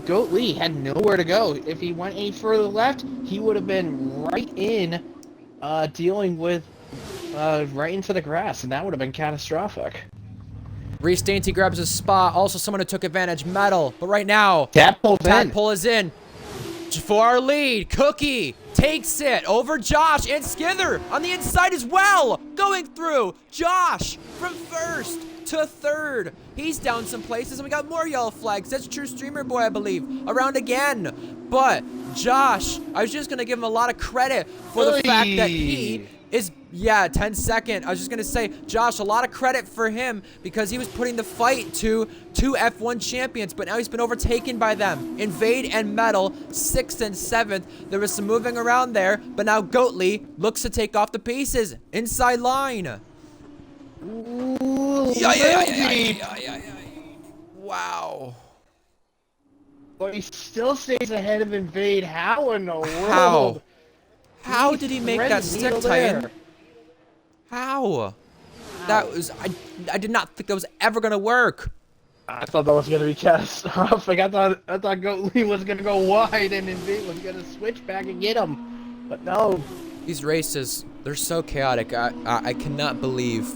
Goat Lee had nowhere to go. If he went any further left, he would have been right in, dealing with, right into the grass, and that would have been catastrophic. Reese Dainty grabs a spot. Also, someone who took advantage, Metal. But right now, Tadpole is in. For our lead, Cookie takes it over Josh and Skither on the inside as well. Going through. Josh from first to third. He's down some places, and we got more yellow flags. That's True Streamer Boy, I believe. Around again. But Josh, I was just going to give him a lot of credit for the fact that he is, 10-second. I was just going to say, Josh, a lot of credit for him because he was putting the fight to 2 F1 champions, but now he's been overtaken by them. Invade and Metal, 6th and 7th. There was some moving around there, but now Goatley looks to take off the pieces. Inside line. Ooh, Wow. But he still stays ahead of Invade. How in the world? How did he make that stick, Titan? How? That was... I did not think that was ever going to work. I thought that was going to be catastrophic. I thought Goat Lee was going to go wide and Invade was going to switch back and get him. But no. These races, they're so chaotic. I cannot believe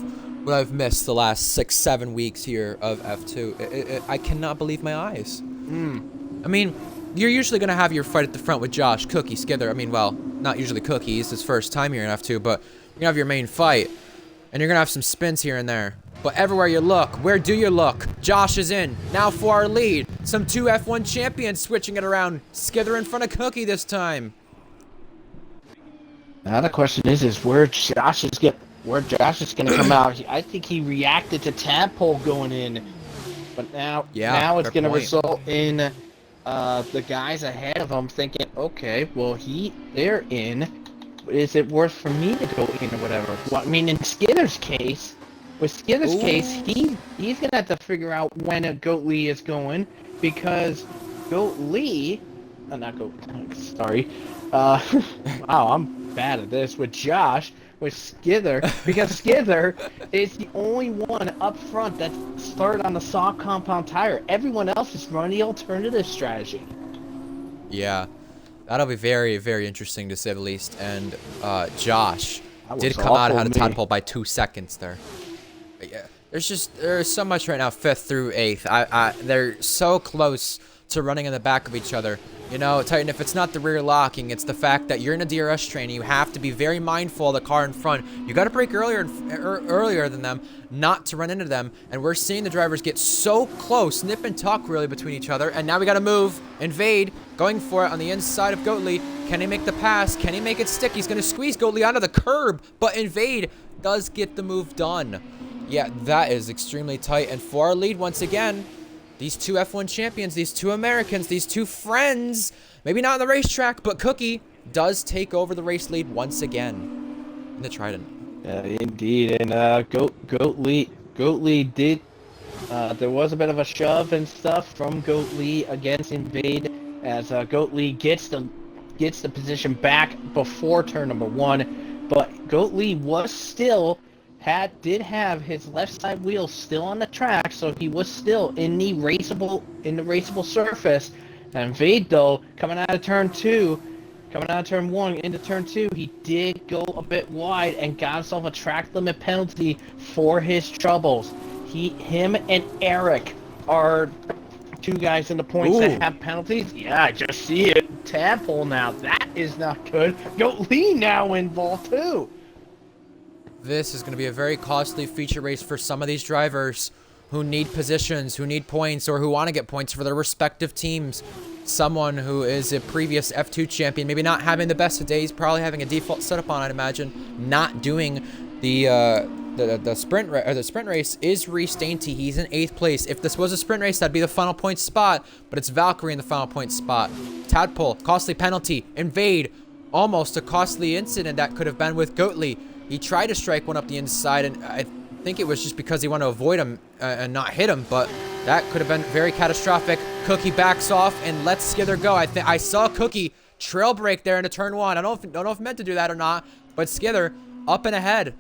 what I've missed the last 6-7 weeks here of F2. I cannot believe my eyes. I mean, you're usually gonna have your fight at the front with Josh, Cookie, Skither. I mean, well, not usually Cookie. It's his first time here in F2, but you're gonna have your main fight, and you're gonna have some spins here and there. But everywhere you look, where do you look? Josh is in. Now for our lead. Some 2 F1 champions switching it around. Skither in front of Cookie this time. Now the question is where Josh is gonna come out. I think he reacted to Tadpole going in, but now it's gonna result in the guys ahead of him thinking, okay, well they're in. Is it worth for me to go in or whatever? Well, I mean, in Skitter's case, he's gonna have to figure out when a Goat Lee is going, because Goat Lee, sorry, wow, I'm bad at this with Josh, with Skither, because Skither is the only one up front that started on the soft compound tire. Everyone else is running the alternative strategy. Yeah, that'll be very, very interesting to say the least. And Josh did come out ahead of Tadpole by 2 seconds there. But yeah, there's so much right now, 5th through 8th. They're so close to running in the back of each other. You know, Titan, if it's not the rear locking, it's the fact that you're in a DRS train and you have to be very mindful of the car in front. You got to brake earlier than them, not to run into them. And we're seeing the drivers get so close, nip and tuck really between each other. And now we got to move. Invade, going for it on the inside of Goat Lee. Can he make the pass? Can he make it stick? He's going to squeeze Goat Lee onto the curb, but Invade does get the move done. Yeah, that is extremely tight. And for our lead once again, these 2 F1 champions, these 2 Americans, these 2 friends, maybe not on the racetrack, but Cookie does take over the race lead once again in the Trident. Indeed, and Goat Lee did. There was a bit of a shove and stuff from Goat Lee against Invade, as Goat Lee gets the position back before turn number 1, but Goat Lee was still. Did have his left side wheel still on the track, so he was still in the raceable surface. And Invade, though, coming out of turn 1 into turn 2, he did go a bit wide and got himself a track limit penalty for his troubles. Him and Eric are 2 guys in the points that have penalties. Yeah, I just see it. Tadpole now. That is not good. Goat Lee now involved too. This is going to be a very costly feature race for some of these drivers who need positions, who need points, or who want to get points for their respective teams. Someone who is a previous F2 champion, maybe not having the best of days, probably having a default setup on, I'd imagine, not doing the sprint race is Reese Dainty. He's in 8th place. If this was a sprint race, that'd be the final point spot, but it's Valkyrie in the final point spot. Tadpole, costly penalty. Invade, almost a costly incident that could have been with Goat Lee. He tried to strike one up the inside, and I think it was just because he wanted to avoid him and not hit him, but that could have been very catastrophic. Cookie backs off and lets Skither go. I saw Cookie trail brake there into turn 1. I don't know if he meant to do that or not, but Skither up and ahead.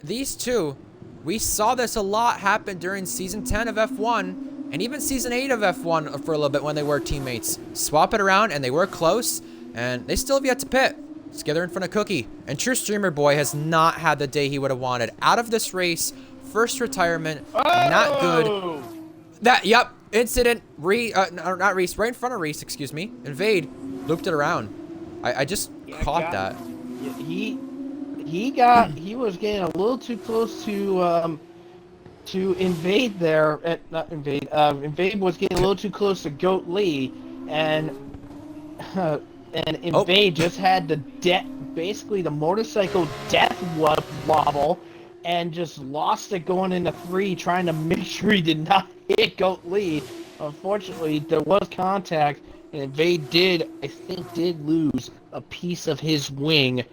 These 2, we saw this a lot happen during Season 10 of F1, and even Season 8 of F1 for a little bit when they were teammates. Swap it around, and they were close, and they still have yet to pit. Skither in front of Cookie. And True Streamer Boy has not had the day he would have wanted. Out of this race, first retirement, not good. Yep, incident, not Reese, right in front of Reese, excuse me. Invade, looped it around. I just caught that. He was getting a little too close to Invade there. Not Invade. Invade was getting a little too close to Goat Lee, and Invade just had basically the motorcycle death wobble, and just lost it going into 3, trying to make sure he did not hit Goat Lee. Unfortunately, there was contact, and Invade did lose a piece of his wing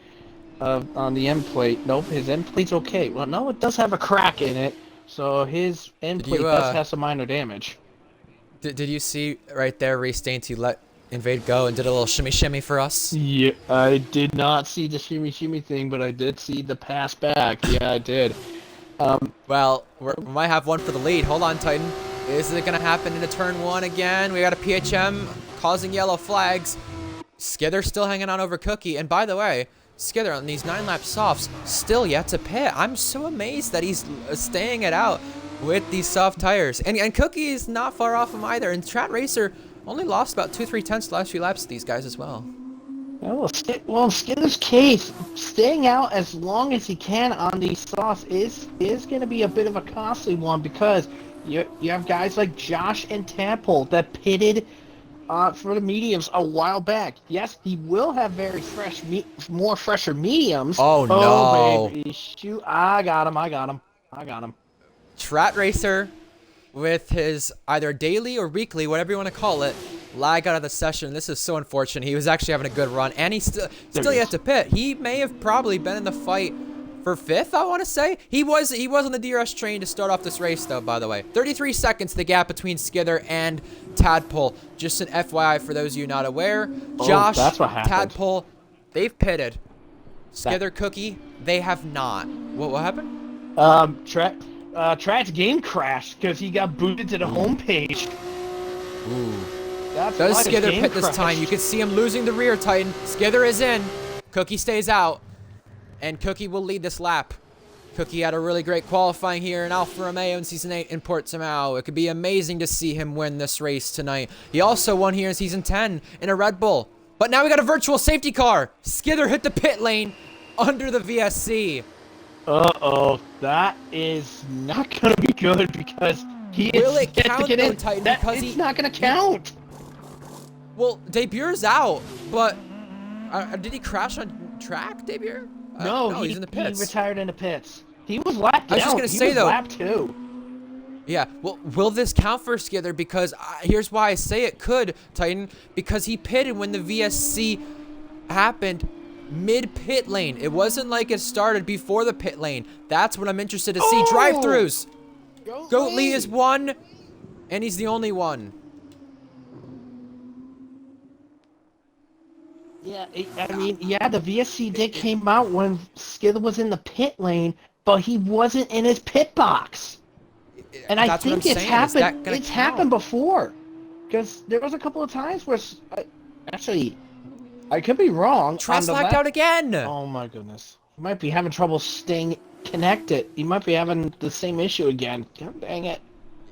on the end plate. Nope, his end plate's okay. Well, no, it does have a crack in it, so his end plate does have some minor damage. Did you see right there, Reese Dainty let Invade go and did a little shimmy for us? Yeah, I did not see the shimmy thing, but I did see the pass back. Yeah, I did. Well, we might have one for the lead. Hold on, Titan. Is it going to happen into turn 1 again? We got a PHM causing yellow flags. Skither still hanging on over Cookie. And by the way, Skither on these 9-lap softs still yet to pit. I'm so amazed that he's staying it out with these soft tires. And Cookie is not far off him either. And Strat Racer only lost about 2-3 tenths the last few laps to these guys as well. Well, in Skitter's case, staying out as long as he can on these softs is going to be a bit of a costly one, because you have guys like Josh and Tadpole that pitted for the mediums a while back. Yes, he will have very more fresher mediums. Oh, no. Oh, baby, shoot. I got him. Strat Racer with his either daily or weekly, whatever you want to call it, lag out of the session. This is so unfortunate. He was actually having a good run, and he's still yet to pit. He may have probably been in the fight for 5th, I want to say. He was on the DRS train to start off this race, though, by the way. 33 seconds, the gap between Skither and Tadpole. Just an FYI for those of you not aware. Josh, that's what happened. Tadpole, they've pitted. Skither, Cookie, they have not. What happened? Trad's game crashed because he got booted to the homepage. Ooh. That's Does why the Skither game pit this crashed. time? You can see him losing the rear titan. Skither is in. Cookie stays out. And Cookie will lead this lap. Cookie had a really great qualifying here in Alfa Romeo in Season 8 in Portimao. It could be amazing to see him win this race tonight. He also won here in Season 10 in a Red Bull. But now we got a virtual safety car. Skither hit the pit lane under the VSC. Uh-oh, that is not going to be good, because he Will is it count, though, Titan? Because it's not going to count. Well, Debure's out, but did he crash on track, Debure? No, he's in the pits. He retired in the pits. He was lapped I was out. just gonna say, was though, lapped too. Yeah, well, will this count for Skither? Because here's why I say it could, Titan. Because he pitted when the VSC happened mid-pit lane. It wasn't like it started before the pit lane. That's what I'm interested to see. Drive-thrus. Goat Lee is one, and he's the only one. Yeah, the VSC did came out when Skither was in the pit lane, but he wasn't in his pit box. And I think it's happened. It's happened before, because there was a couple of times where, I could be wrong. Trust lagged out again. Oh my goodness! You might be having trouble staying connected. You might be having the same issue again. God dang it!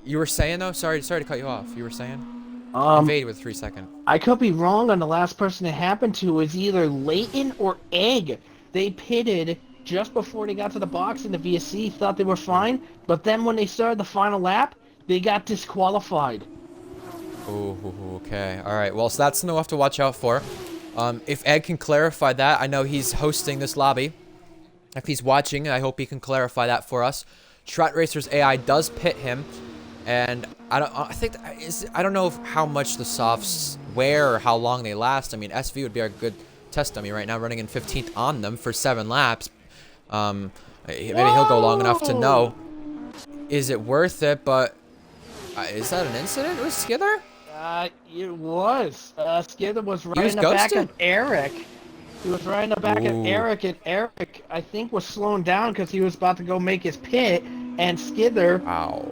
You were saying though? Sorry to cut you off. You were saying? Invade with 3 seconds. I could be wrong on the last person it happened to. Was either Leighton or Egg. They pitted just before they got to the box in the VSC, thought they were fine, but then when they started the final lap, they got disqualified. Ooh, okay. All right. Well, so that's something we'll have to watch out for. If Ed can clarify that, I know he's hosting this lobby. If he's watching, I hope he can clarify that for us. Strat Racer's AI does pit him, and I don't know how much the softs wear or how long they last. I mean, SV would be a good test dummy right now, running in 15th on them for 7 laps. Maybe he'll go long enough to know. Is it worth it? But is that an incident with Skither? It was. Skither was right in the back of Eric. He was right in the back of Eric, and Eric, I think, was slowing down because he was about to go make his pit, and Skither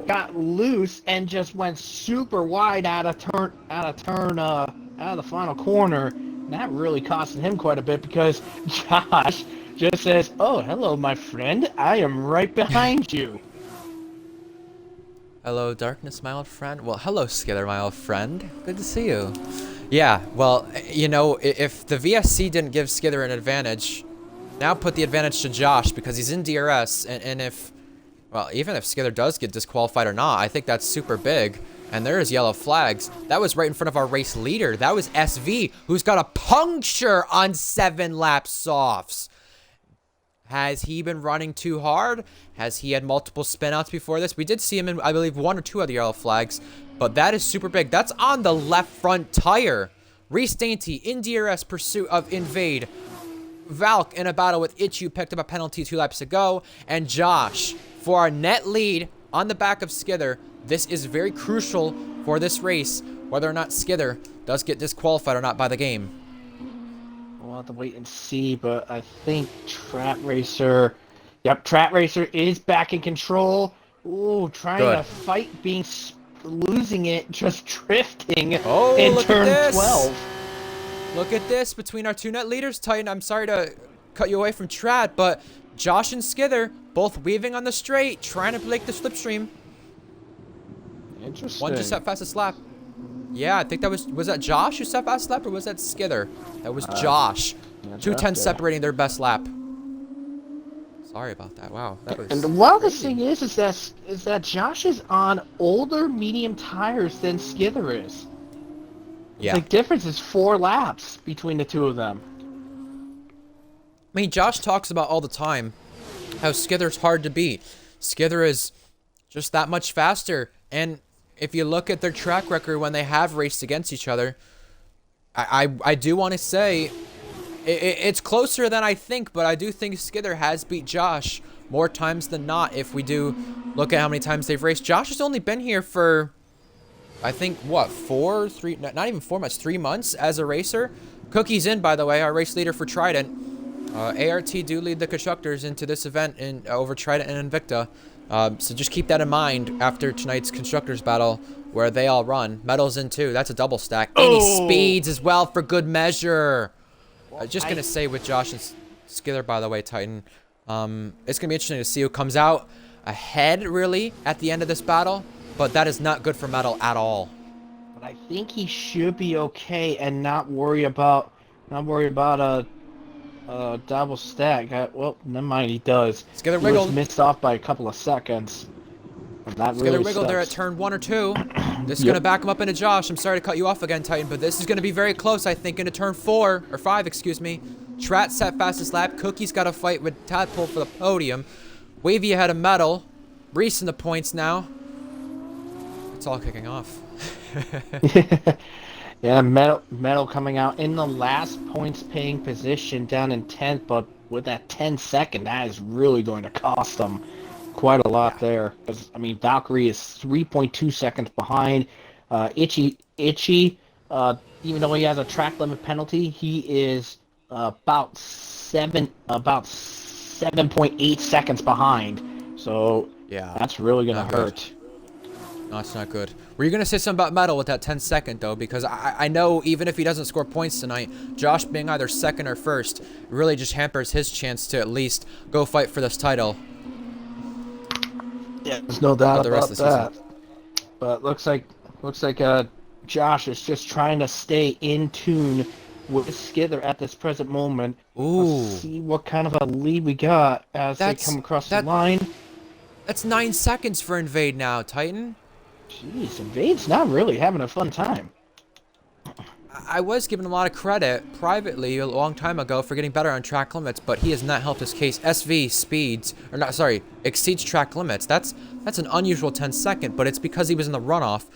got loose and just went super wide out of the final corner. And that really costed him quite a bit, because Josh just says, "Oh, hello, my friend. I am right behind you." Hello, darkness, my old friend. Well, hello, Skither, my old friend. Good to see you. Yeah, well, you know, if the VSC didn't give Skither an advantage, now put the advantage to Josh, because he's in DRS, and if, well, even if Skither does get disqualified or not, I think that's super big. And there is yellow flags. That was right in front of our race leader. That was SV, who's got a puncture on 7 lap softs. Has he been running too hard? Has he had multiple spinouts before this? We did see him in, I believe, 1 or 2 other yellow flags, but that is super big. That's on the left front tire. Reese Dainty in DRS pursuit of Invade. Valk in a battle with Itchu picked up a penalty 2 laps ago. And Josh for our net lead on the back of Skither. This is very crucial for this race, whether or not Skither does get disqualified or not by the game. We'll have to wait and see, but I think Strat Racer... Yep, Strat Racer is back in control. Ooh, trying to fight, losing it, just drifting in look turn at this. 12. Look at this between our two net leaders, Titan. I'm sorry to cut you away from Trad, but Josh and Skither both weaving on the straight, trying to break the slipstream. Interesting. One just set fastest lap. Yeah, I think that was that Josh who set fastest lap, or was that Skither? That was Josh. Yeah, 2:10 Josh, separating their best lap. Sorry about that. Wow, that was. And the wildest thing is that Josh is on older medium tires than Skither is. Yeah. The difference is 4 laps between the two of them. I mean, Josh talks about all the time how Skither's hard to beat. Skither is just that much faster, and if you look at their track record when they have raced against each other, I do want to say it's closer than I think, but I do think Skither has beat Josh more times than not. If we do look at how many times they've raced, Josh has only been here for, I think, what, 3 not even 4 months, 3 months as a racer. Cookie's in, by the way, our race leader for Trident. ART do lead the constructors into this event over Trident and Invicta. So just keep that in mind after tonight's constructors battle, where they all run. Metal's in too. That's a double stack. And he speeds as well for good measure. Just gonna say with Josh and Skither, by the way, Titan, it's gonna be interesting to see who comes out ahead really at the end of this battle. But that is not good for Metal at all. But I think he should be okay and not worry about a double stack. Well, never mind, he does. Skither He wiggled. was missed off by a couple of seconds. And that Skither really wiggled there at sucks. turn 1 or 2. This is going to back him up into Josh. I'm sorry to cut you off again, Titan, but this is going to be very close, I think, into turn 4, or 5, excuse me. Trat set fastest lap. Cookie's got to fight with Tadpole for the podium. Wavy ahead of Metal. Reese in the points now. It's all kicking off. Yeah, Metal coming out in the last points paying position down in 10th, but with that 10-second, that is really going to cost them quite a lot there. 'Cause, I mean, Valkyrie is 3.2 seconds behind. Itchy, even though he has a track limit penalty, he is about 7.8 seconds behind. So Yeah. that's really going Not to good. hurt. No, it's not good. Were you going to say something about Metal with that 10-second, though? Because I know even if he doesn't score points tonight, Josh being either second or first really just hampers his chance to at least go fight for this title. Yeah, there's no doubt the rest about of the season. that. But looks like Josh is just trying to stay in tune with Skither at this present moment. Ooh. Let's see what kind of a lead we got as they come across the line. That's 9 seconds for Invade now, Titan. Jeez, Invade's not really having a fun time. I was giving him a lot of credit privately a long time ago for getting better on track limits, but he has not helped his case. SV exceeds track limits. That's an unusual 10-second, but it's because he was in the runoff.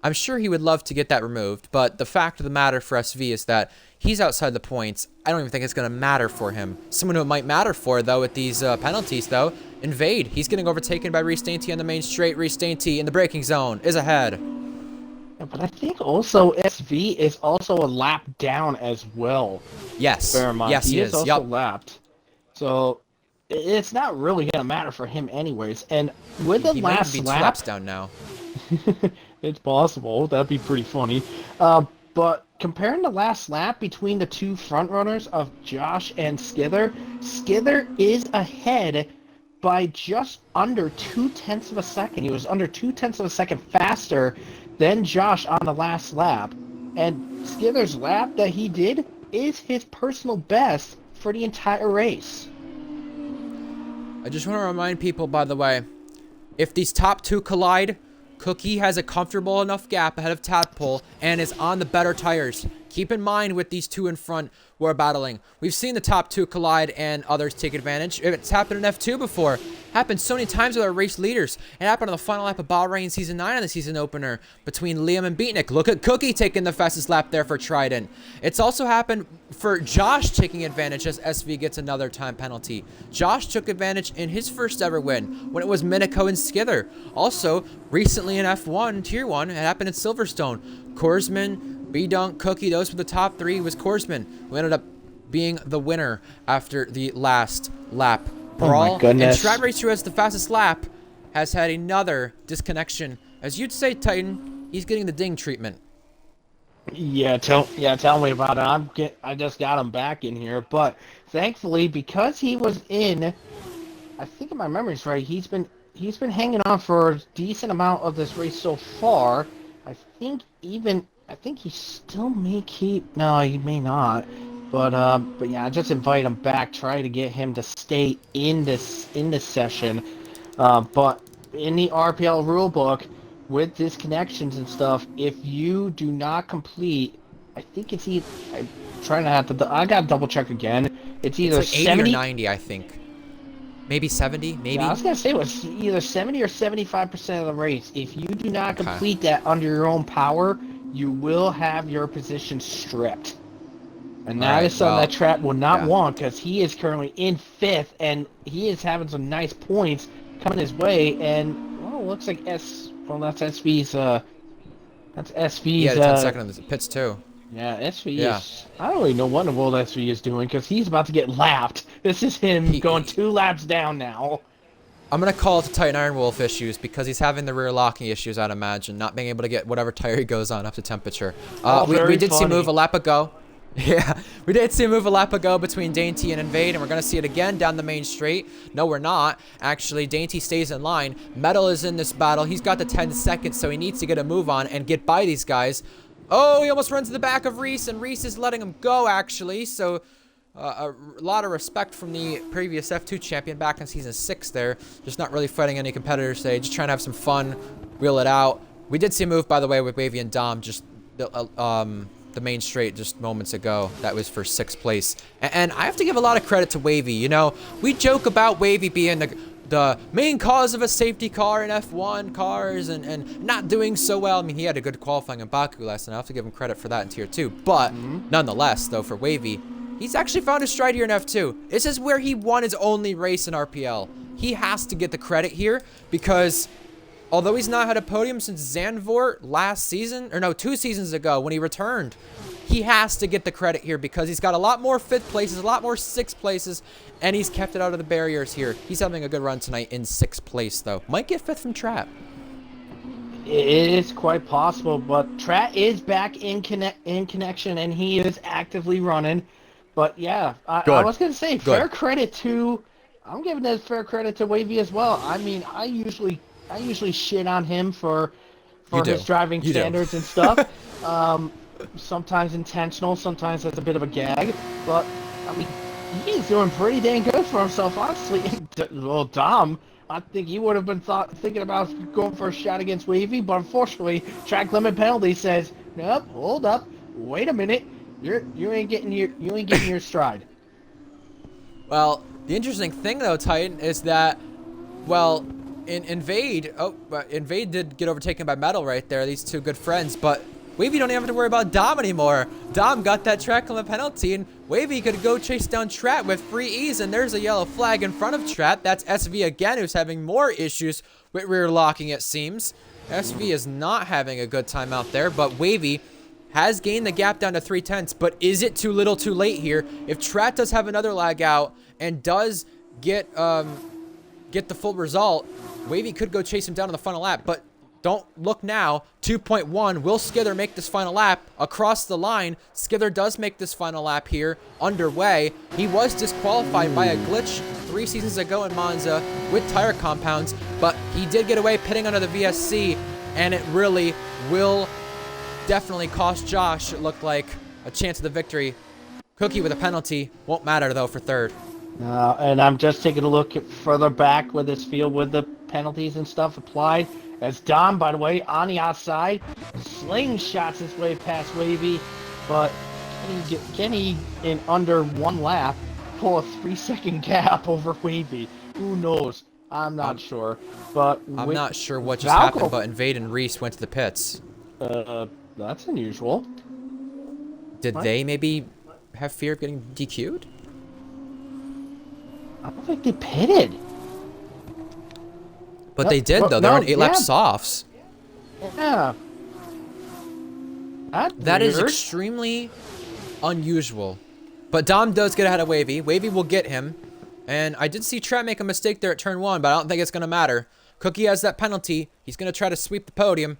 I'm sure he would love to get that removed, but the fact of the matter for SV is that he's outside the points. I don't even think it's going to matter for him. Someone who it might matter for, though, with these penalties, though, Invade. He's getting overtaken by Reese Dainty on the main straight. Reese Dainty in the braking zone is ahead. Yeah, but I think also SV is also a lap down as well. Yes. Bear in mind, Yes, he is is. also Yep. lapped. So it's not really going to matter for him anyways. And with the He might last even be 2 lap, laps down now. it's possible. That'd be pretty funny. But comparing the last lap between the two front runners of Josh and Skither, Skither is ahead by just under 0.2 of a second. He was under 0.2 of a second faster than Josh on the last lap. And Skither's lap that he did is his personal best for the entire race. I just want to remind people, by the way, if these top 2 collide, Cookie has a comfortable enough gap ahead of Tadpole and is on the better tires. Keep in mind with these 2 in front who are battling. We've seen the top 2 collide and others take advantage. It's happened in F2 before. Happened so many times with our race leaders. It happened on the final lap of Bahrain Season 9 on the season opener between Liam and Beatnik. Look at Cookie taking the fastest lap there for Trident. It's also happened for Josh taking advantage as SV gets another time penalty. Josh took advantage in his first ever win when it was Miniko and Skither. Also, recently in F1, Tier 1, it happened in Silverstone. Korsman, B-Dunk, Cookie, those were the top 3. It was Korsman who ended up being the winner after the last lap brawl. Oh my goodness. And Strat Racer, who has the fastest lap, has had another disconnection. As you'd say, Titan, he's getting the ding treatment. Tell me about it. I just got him back in here, but thankfully because he was in, I think if my memory's right, he's been hanging on for a decent amount of this race so far. I think he still may keep. No, he may not. But yeah, just invite him back. Try to get him to stay in this session. But in the RPL rulebook, with disconnections and stuff, if you do not complete, I think it's either. I'm trying to have to. I gotta double check again. It's It's either like 80 or 70. 90, I think. Maybe 70, maybe. Yeah, I was gonna say it was either 70 or 75% of the race. If you do not Okay. complete that under your own power, you will have your position stripped. And that Alright, is something well, that Trap will not yeah. want because he is currently in 5th and he is having some nice points coming his way. And well, it looks like that's SV's He had a 10 second on the pits too. yeah, SV Yeah. is. I don't really know what in the world SV is doing because he's about to get lapped. This is him going 2 laps down now. I'm gonna call it the Titan Iron Wolf issues because he's having the rear locking issues, I'd imagine, not being able to get whatever tire he goes on up to temperature. We did see a move a lap ago. Yeah, we did see a move a lap ago between Dainty and Invade, and we're gonna see it again down the main straight. No, we're not. Actually, Dainty stays in line. Metal is in this battle. He's got the 10 seconds, so he needs to get a move on and get by these guys. Oh, he almost runs to the back of Reese, and Reese is letting him go, actually, so a lot of respect from the previous F2 champion back in Season 6 there. Just not really fighting any competitors today, just trying to have some fun, wheel it out. We did see a move, by the way, with Wavy and Dom, just the main straight just moments ago. That was for 6th place. And I have to give a lot of credit to Wavy. You know, we joke about Wavy being the main cause of a safety car in F1 cars and not doing so well. I mean, he had a good qualifying in Baku last night. I have to give him credit for that in Tier 2. But nonetheless, though, for Wavy, he's actually found his stride here in F2. This is where he won his only race in RPL. He has to get the credit here because although he's not had a podium since Zandvoort last season, or no, 2 seasons ago when he returned, he has to get the credit here because he's got a lot more 5th places, a lot more 6th places, and he's kept it out of the barriers here. He's having a good run tonight in 6th place, though. Might get 5th from Trap. It is quite possible, but Trat is back in connection, and he is actively running. But yeah, I was gonna say fair credit to. I'm giving this fair credit to Wavy as well. I mean, I usually shit on him for his driving standards and stuff. Sometimes intentional, sometimes that's a bit of a gag. But I mean, he's doing pretty dang good for himself, honestly. Well, Dom, I think he would have been thinking about going for a shot against Wavy, but unfortunately, track limit penalty says, nope, hold up, wait a minute, you ain't getting your stride. Well, the interesting thing though, Titan, is that, well, in Invade, Invade did get overtaken by Metal right there. These two good friends, but Wavy don't even have to worry about Dom anymore. Dom got that track limit penalty, and Wavy could go chase down Trat with free ease, and there's a yellow flag in front of Trat. That's SV again, who's having more issues with rear locking, it seems. SV is not having a good time out there, but Wavy has gained the gap down to 3/10, but is it too little too late here? If Trat does have another lag out and does get the full result, Wavy could go chase him down on the final lap, but don't look now. 2.1, will Skither make this final lap across the line? Skither does make this final lap here, underway. He was disqualified by a glitch 3 seasons ago in Monza with tire compounds, but he did get away pitting under the VSC, and it really will definitely cost Josh, it looked like, a chance of the victory. Cookie with a penalty, won't matter though for 3rd. And I'm just taking a look further back with this field with the penalties and stuff applied. As Dom, by the way, on the outside, slingshots his way past Wavy, but can he in under 1 lap, pull a 3-second gap over Wavy? Who knows? I'm not sure. But I'm not sure what just happened, but Invade and Reese went to the pits. That's unusual. Did they maybe have fear of getting DQ'd? I don't think they pitted. But they did, though. They're on 8-lap softs. Yeah. That is extremely unusual. But Dom does get ahead of Wavy. Wavy will get him. And I did see Trent make a mistake there at turn 1, but I don't think it's going to matter. Cookie has that penalty. He's going to try to sweep the podium.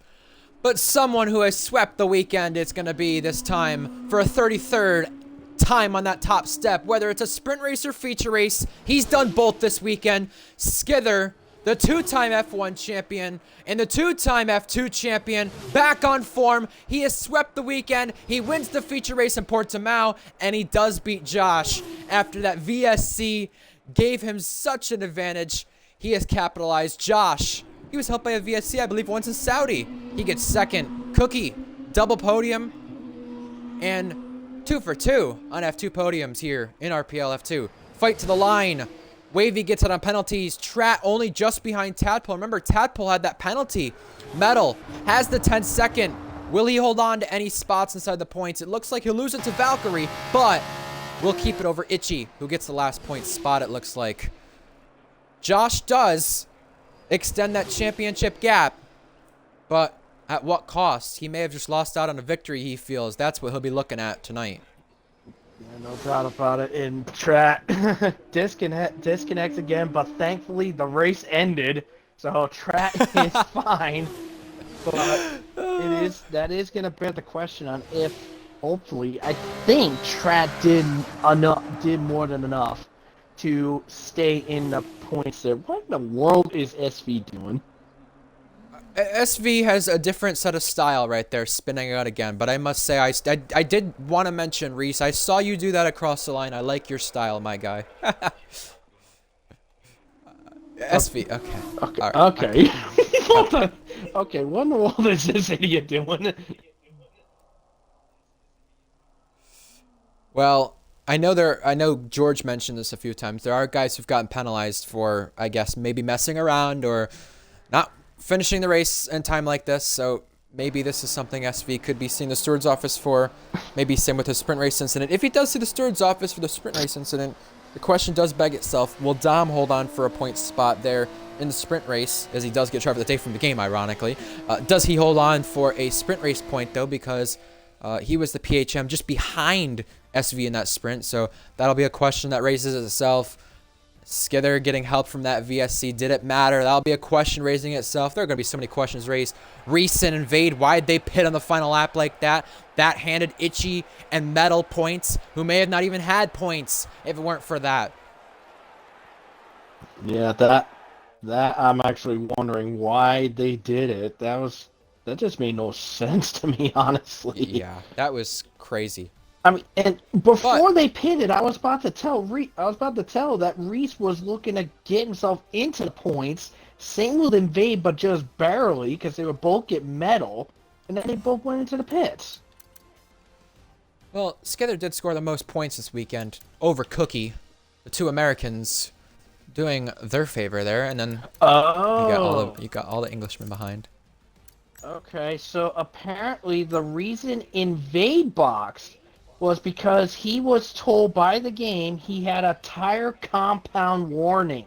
But someone who has swept the weekend is going to be this time for a 33rd time on that top step. Whether it's a sprint race or feature race, he's done both this weekend. Skither, the two-time F1 champion and the two-time F2 champion, back on form. He has swept the weekend. He wins the feature race in Portimao, and he does beat Josh after that VSC gave him such an advantage. He has capitalized. Josh, he was helped by a VSC, I believe, once in Saudi. He gets second. Cookie, double podium, and 2 for 2 on F2 podiums here in RPL F2. Fight to the line. Wavy gets it on penalties. Trat only just behind Tadpole. Remember, Tadpole had that penalty. Metal has the 10-second. Will he hold on to any spots inside the points? It looks like he'll lose it to Valkyrie, but we'll keep it over Itchy, who gets the last point spot, it looks like. Josh does extend that championship gap, but at what cost? He may have just lost out on a victory, he feels. That's what he'll be looking at tonight. Yeah, no doubt about it. And Trat disconnects again, but thankfully the race ended, so Trat is fine. But that is gonna bear the question on if, hopefully, I think Trat did more than enough to stay in the points there. What in the world is SV doing? SV has a different set of style right there, spinning out again. But I must say, I did want to mention, Reese, I saw you do that across the line. I like your style, my guy. SV, okay. Okay. Right. Okay. Okay, what in the world is this idiot doing? Well, I know George mentioned this a few times. There are guys who've gotten penalized for, I guess, maybe messing around or not finishing the race in time like this. So maybe this is something SV could be seeing the steward's office for. Maybe same with the sprint race incident. If he does see the steward's office for the sprint race incident, the question does beg itself, will Dom hold on for a point spot there in the sprint race, as he does get driver of the day from the game, ironically. Does he hold on for a sprint race point, though, because he was the PHM just behind SV in that sprint, so that'll be a question that raises itself. Skither getting help from that VSC, did it matter? That'll be a question raising itself. There are going to be so many questions raised. Reese and Invade, why'd they pit on the final lap like that? That handed Itchy and Metal points, who may have not even had points if it weren't for that. Yeah, that I'm actually wondering why they did it. That just made no sense to me, honestly. Yeah, that was crazy. I mean, and before they pitted, I was about to tell that Reese was looking to get himself into the points. Same with Invade, but just barely, because they would both get Metal, and then they both went into the pits. Well, Skither did score the most points this weekend over Cookie, the two Americans doing their favor there, and then you got all the Englishmen behind. Okay, so apparently the reason Invade boxed was because he was told by the game he had a tire compound warning.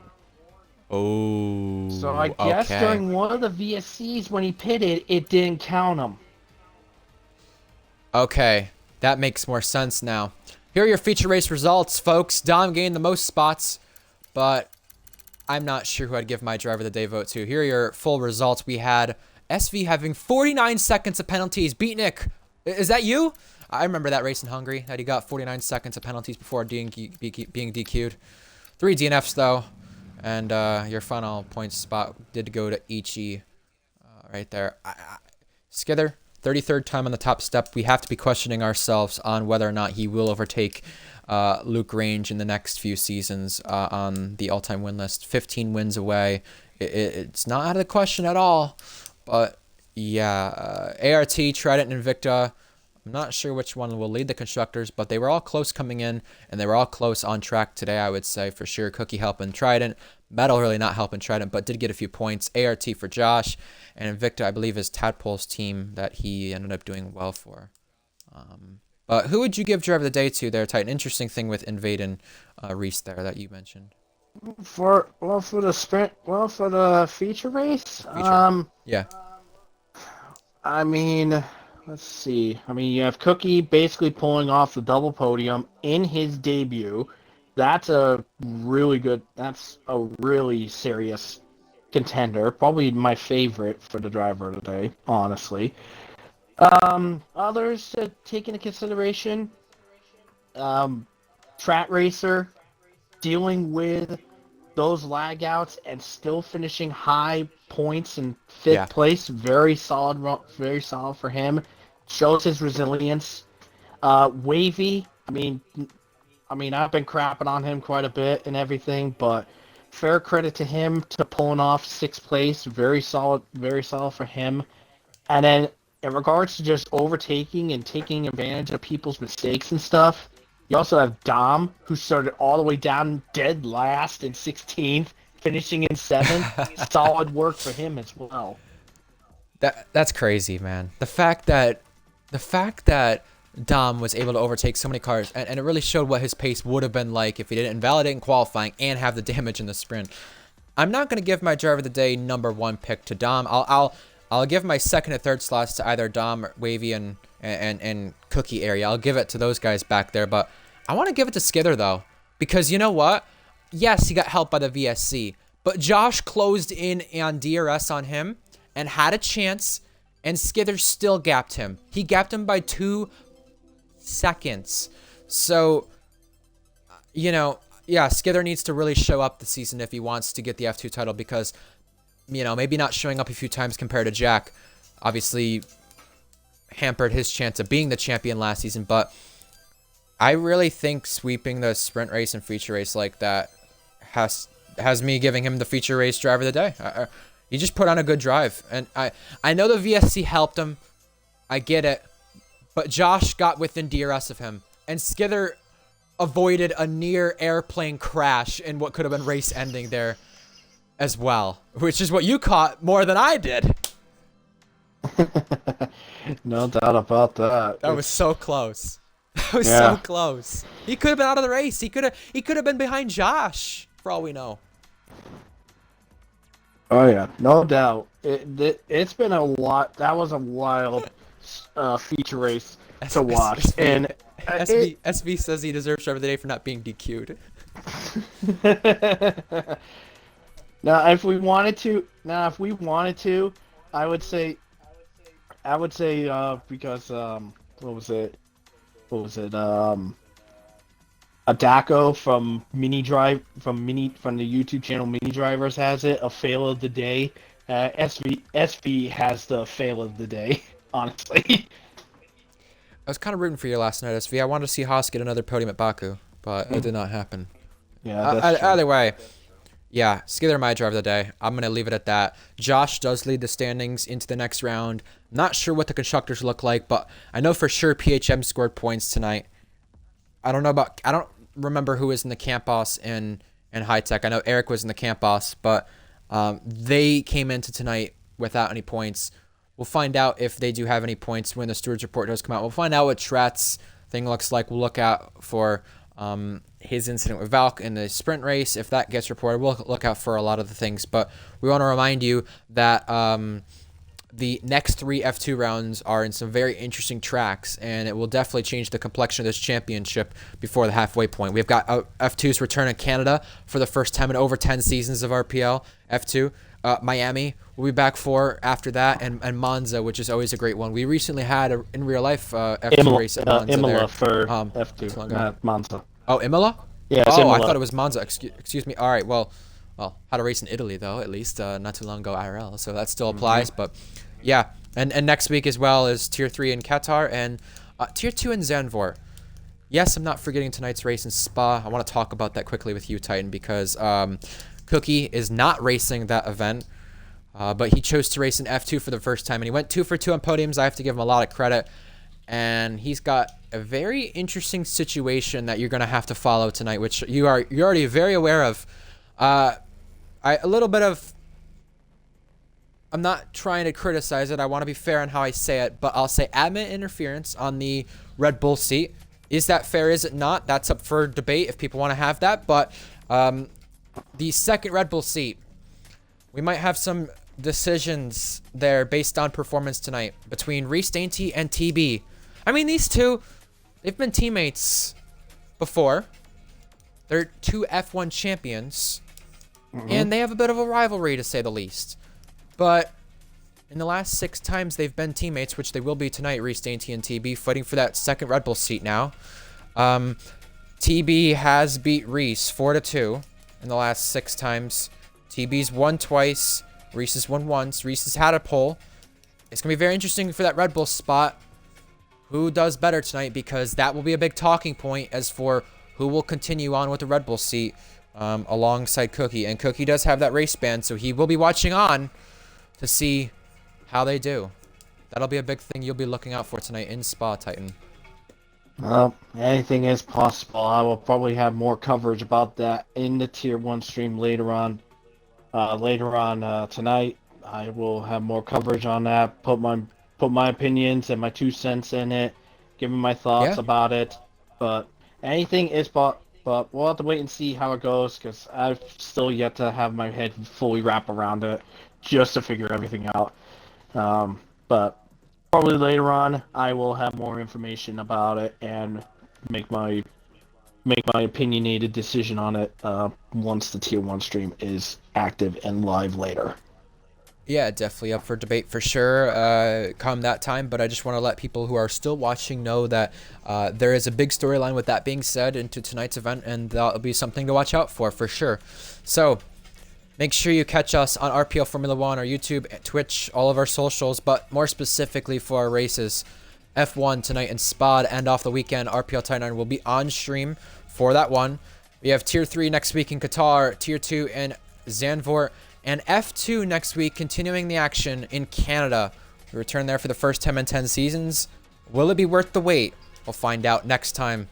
Oh, so I guess during one of the VSCs when he pitted, it didn't count him. Okay, that makes more sense now. Here are your feature race results, folks. Dom gained the most spots, but I'm not sure who I'd give my driver of the day vote to. Here are your full results. We had SV having 49 seconds of penalties. Beatnik, is that you? I remember that race in Hungary, that he got 49 seconds of penalties before being DQ'd. 3 DNFs, though. And your final points spot did go to Ichi right there. Skither, 33rd time on the top step. We have to be questioning ourselves on whether or not he will overtake Luke Range in the next few seasons on the all-time win list. 15 wins away. It's not out of the question at all. But, yeah, ART, Trident, and Invicta. I'm not sure which one will lead the constructors, but they were all close coming in, and they were all close on track today, I would say, for sure. Cookie helping Trident. Metal really not helping Trident, but did get a few points. ART for Josh, and Invicta, I believe, is Tadpole's team that he ended up doing well for. But who would you give driver of the day to there, Titan? Interesting thing with Invade and Reese there that you mentioned. For the sprint, for the feature race, yeah. I mean, let's see. I mean, you have Cookie basically pulling off the double podium in his debut. That's a really serious contender, probably my favorite for the driver of the day, honestly. Others to take into consideration, um, track racer, dealing with those lag outs and still finishing high points in fifth Yeah. place. Very solid, very solid for him. Shows his resilience. Wavy. I mean, I've been crapping on him quite a bit and everything, but fair credit to him to pulling off sixth place. Very solid for him. And then in regards to just overtaking and taking advantage of people's mistakes and stuff, you also have Dom, who started all the way down dead last in 16th, finishing in 7th. Solid work for him as well. That's crazy, man. The fact that Dom was able to overtake so many cars, and it really showed what his pace would have been like if he didn't invalidate in qualifying and have the damage in the sprint. I'm not gonna give my driver of the day #1 pick to Dom. I'll give my second and third slots to either Dom, or Wavy, and Cookie area. I'll give it to those guys back there, but I want to give it to Skither though, because you know what? Yes, he got helped by the VSC, but Josh closed in on DRS on him and had a chance, and Skither still gapped him. He gapped him by 2 seconds. So, you know, yeah, Skither needs to really show up this season if he wants to get the F2 title, because, you know, maybe not showing up a few times compared to Jack obviously hampered his chance of being the champion last season, but I really think sweeping the sprint race and feature race like that has me giving him the feature race driver of the day. He just put on a good drive, and I know the VSC helped him. I get it, but Josh got within DRS of him, and Skither avoided a near airplane crash in what could have been race ending there as well, which is what you caught more than I did. No doubt about that. That was so close. That was so close. He could have been out of the race. He could have been behind Josh, for all we know. Oh yeah, no doubt. It's been a lot. That was a wild feature race to watch. And SV says he deserves driver of the day for not being DQ'd. Now, if we wanted to, I would say, because what was it? Adako from the YouTube channel Mini Drivers has it, a fail of the day. SV has the fail of the day, honestly. I was kind of rooting for you last night, SV. I wanted to see Haas get another podium at Baku, but it did not happen. Yeah, that's true. Either way, yeah, Skither my driver of the day. I'm going to leave it at that. Josh does lead the standings into the next round. Not sure what the constructors look like, but I know for sure PHM scored points tonight. I don't remember who was in the camp boss in high tech. I know Eric was in the camp boss, but they came into tonight without any points. We'll find out if they do have any points when the stewards report does come out. We'll find out what Trat's thing looks like. We'll look out for his incident with Valk in the sprint race. If that gets reported, we'll look out for a lot of the things. But we want to remind you that the next 3 F2 rounds are in some very interesting tracks, and it will definitely change the complexion of this championship before the halfway point. We've got F2's return in Canada for the first time in over 10 seasons of RPL F2. Miami will be back for after that, and Monza, which is always a great one. We recently had in real life F2 race at Monza Imola there. for F2, not Monza. Oh, Imola? Yeah, oh, Imola. I thought it was Monza. Excuse me. All right, well, had a race in Italy though, at least not too long ago IRL, so that still applies. But yeah, and next week as well is Tier 3 in Qatar and Tier 2 in Zandvoort. Yes, I'm not forgetting tonight's race in Spa. I want to talk about that quickly with you, Titan, because Cookie is not racing that event, but he chose to race in F2 for the first time, and he went 2 for 2 on podiums. I have to give him a lot of credit, and he's got a very interesting situation that you're going to have to follow tonight, which you're already very aware of. I'm not trying to criticize it. I want to be fair on how I say it, but I'll say admin interference on the Red Bull seat. Is that fair? Is it not? That's up for debate if people want to have that. But the second Red Bull seat, we might have some decisions there based on performance tonight between Reese Dainty and TB. I mean, these two, they've been teammates before. They're 2 F1 champions. and they have a bit of a rivalry to say the least. But in the last 6 times they've been teammates, which they will be tonight, Reese Dainty and TB, fighting for that second Red Bull seat now. TB has beat Reese 4-2 in the last 6 times. TB's won twice. Reese has won once. Reese has had a pole. It's going to be very interesting for that Red Bull spot. Who does better tonight? Because that will be a big talking point as for who will continue on with the Red Bull seat alongside Cookie. And Cookie does have that race band, so he will be watching on to see how they do. That'll be a big thing you'll be looking out for tonight in Spa, Titan. Well, anything is possible. I will probably have more coverage about that in the Tier 1 stream later on. Tonight, I will have more coverage on that. Put my opinions and my 2 cents in it. Give me my thoughts about it. But anything is but we'll have to wait and see how it goes, because I've still yet to have my head fully wrap around it just to figure everything out. But probably later on, I will have more information about it and make my opinionated decision on it once the Tier 1 stream is active and live later. Yeah, definitely up for debate for sure come that time, but I just want to let people who are still watching know that there is a big storyline with that being said into tonight's event, and that'll be something to watch out for sure. So make sure you catch us on RPL Formula 1, our YouTube, Twitch, all of our socials, but more specifically for our races. F1 tonight in Spa to end off the weekend. RPL Tier 9 will be on stream for that one. We have Tier 3 next week in Qatar, Tier 2 in Zandvoort, and F2 next week, continuing the action in Canada. We return there for the first 10 and 10 seasons. Will it be worth the wait? We'll find out next time.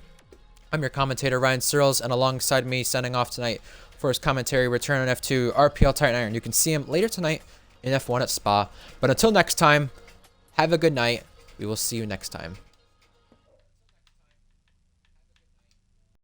I'm your commentator, Ryan Searles, and alongside me, sending off tonight for his commentary, return on F2, RPL Titan Iron. You can see him later tonight in F1 at Spa. But until next time, have a good night. We will see you next time.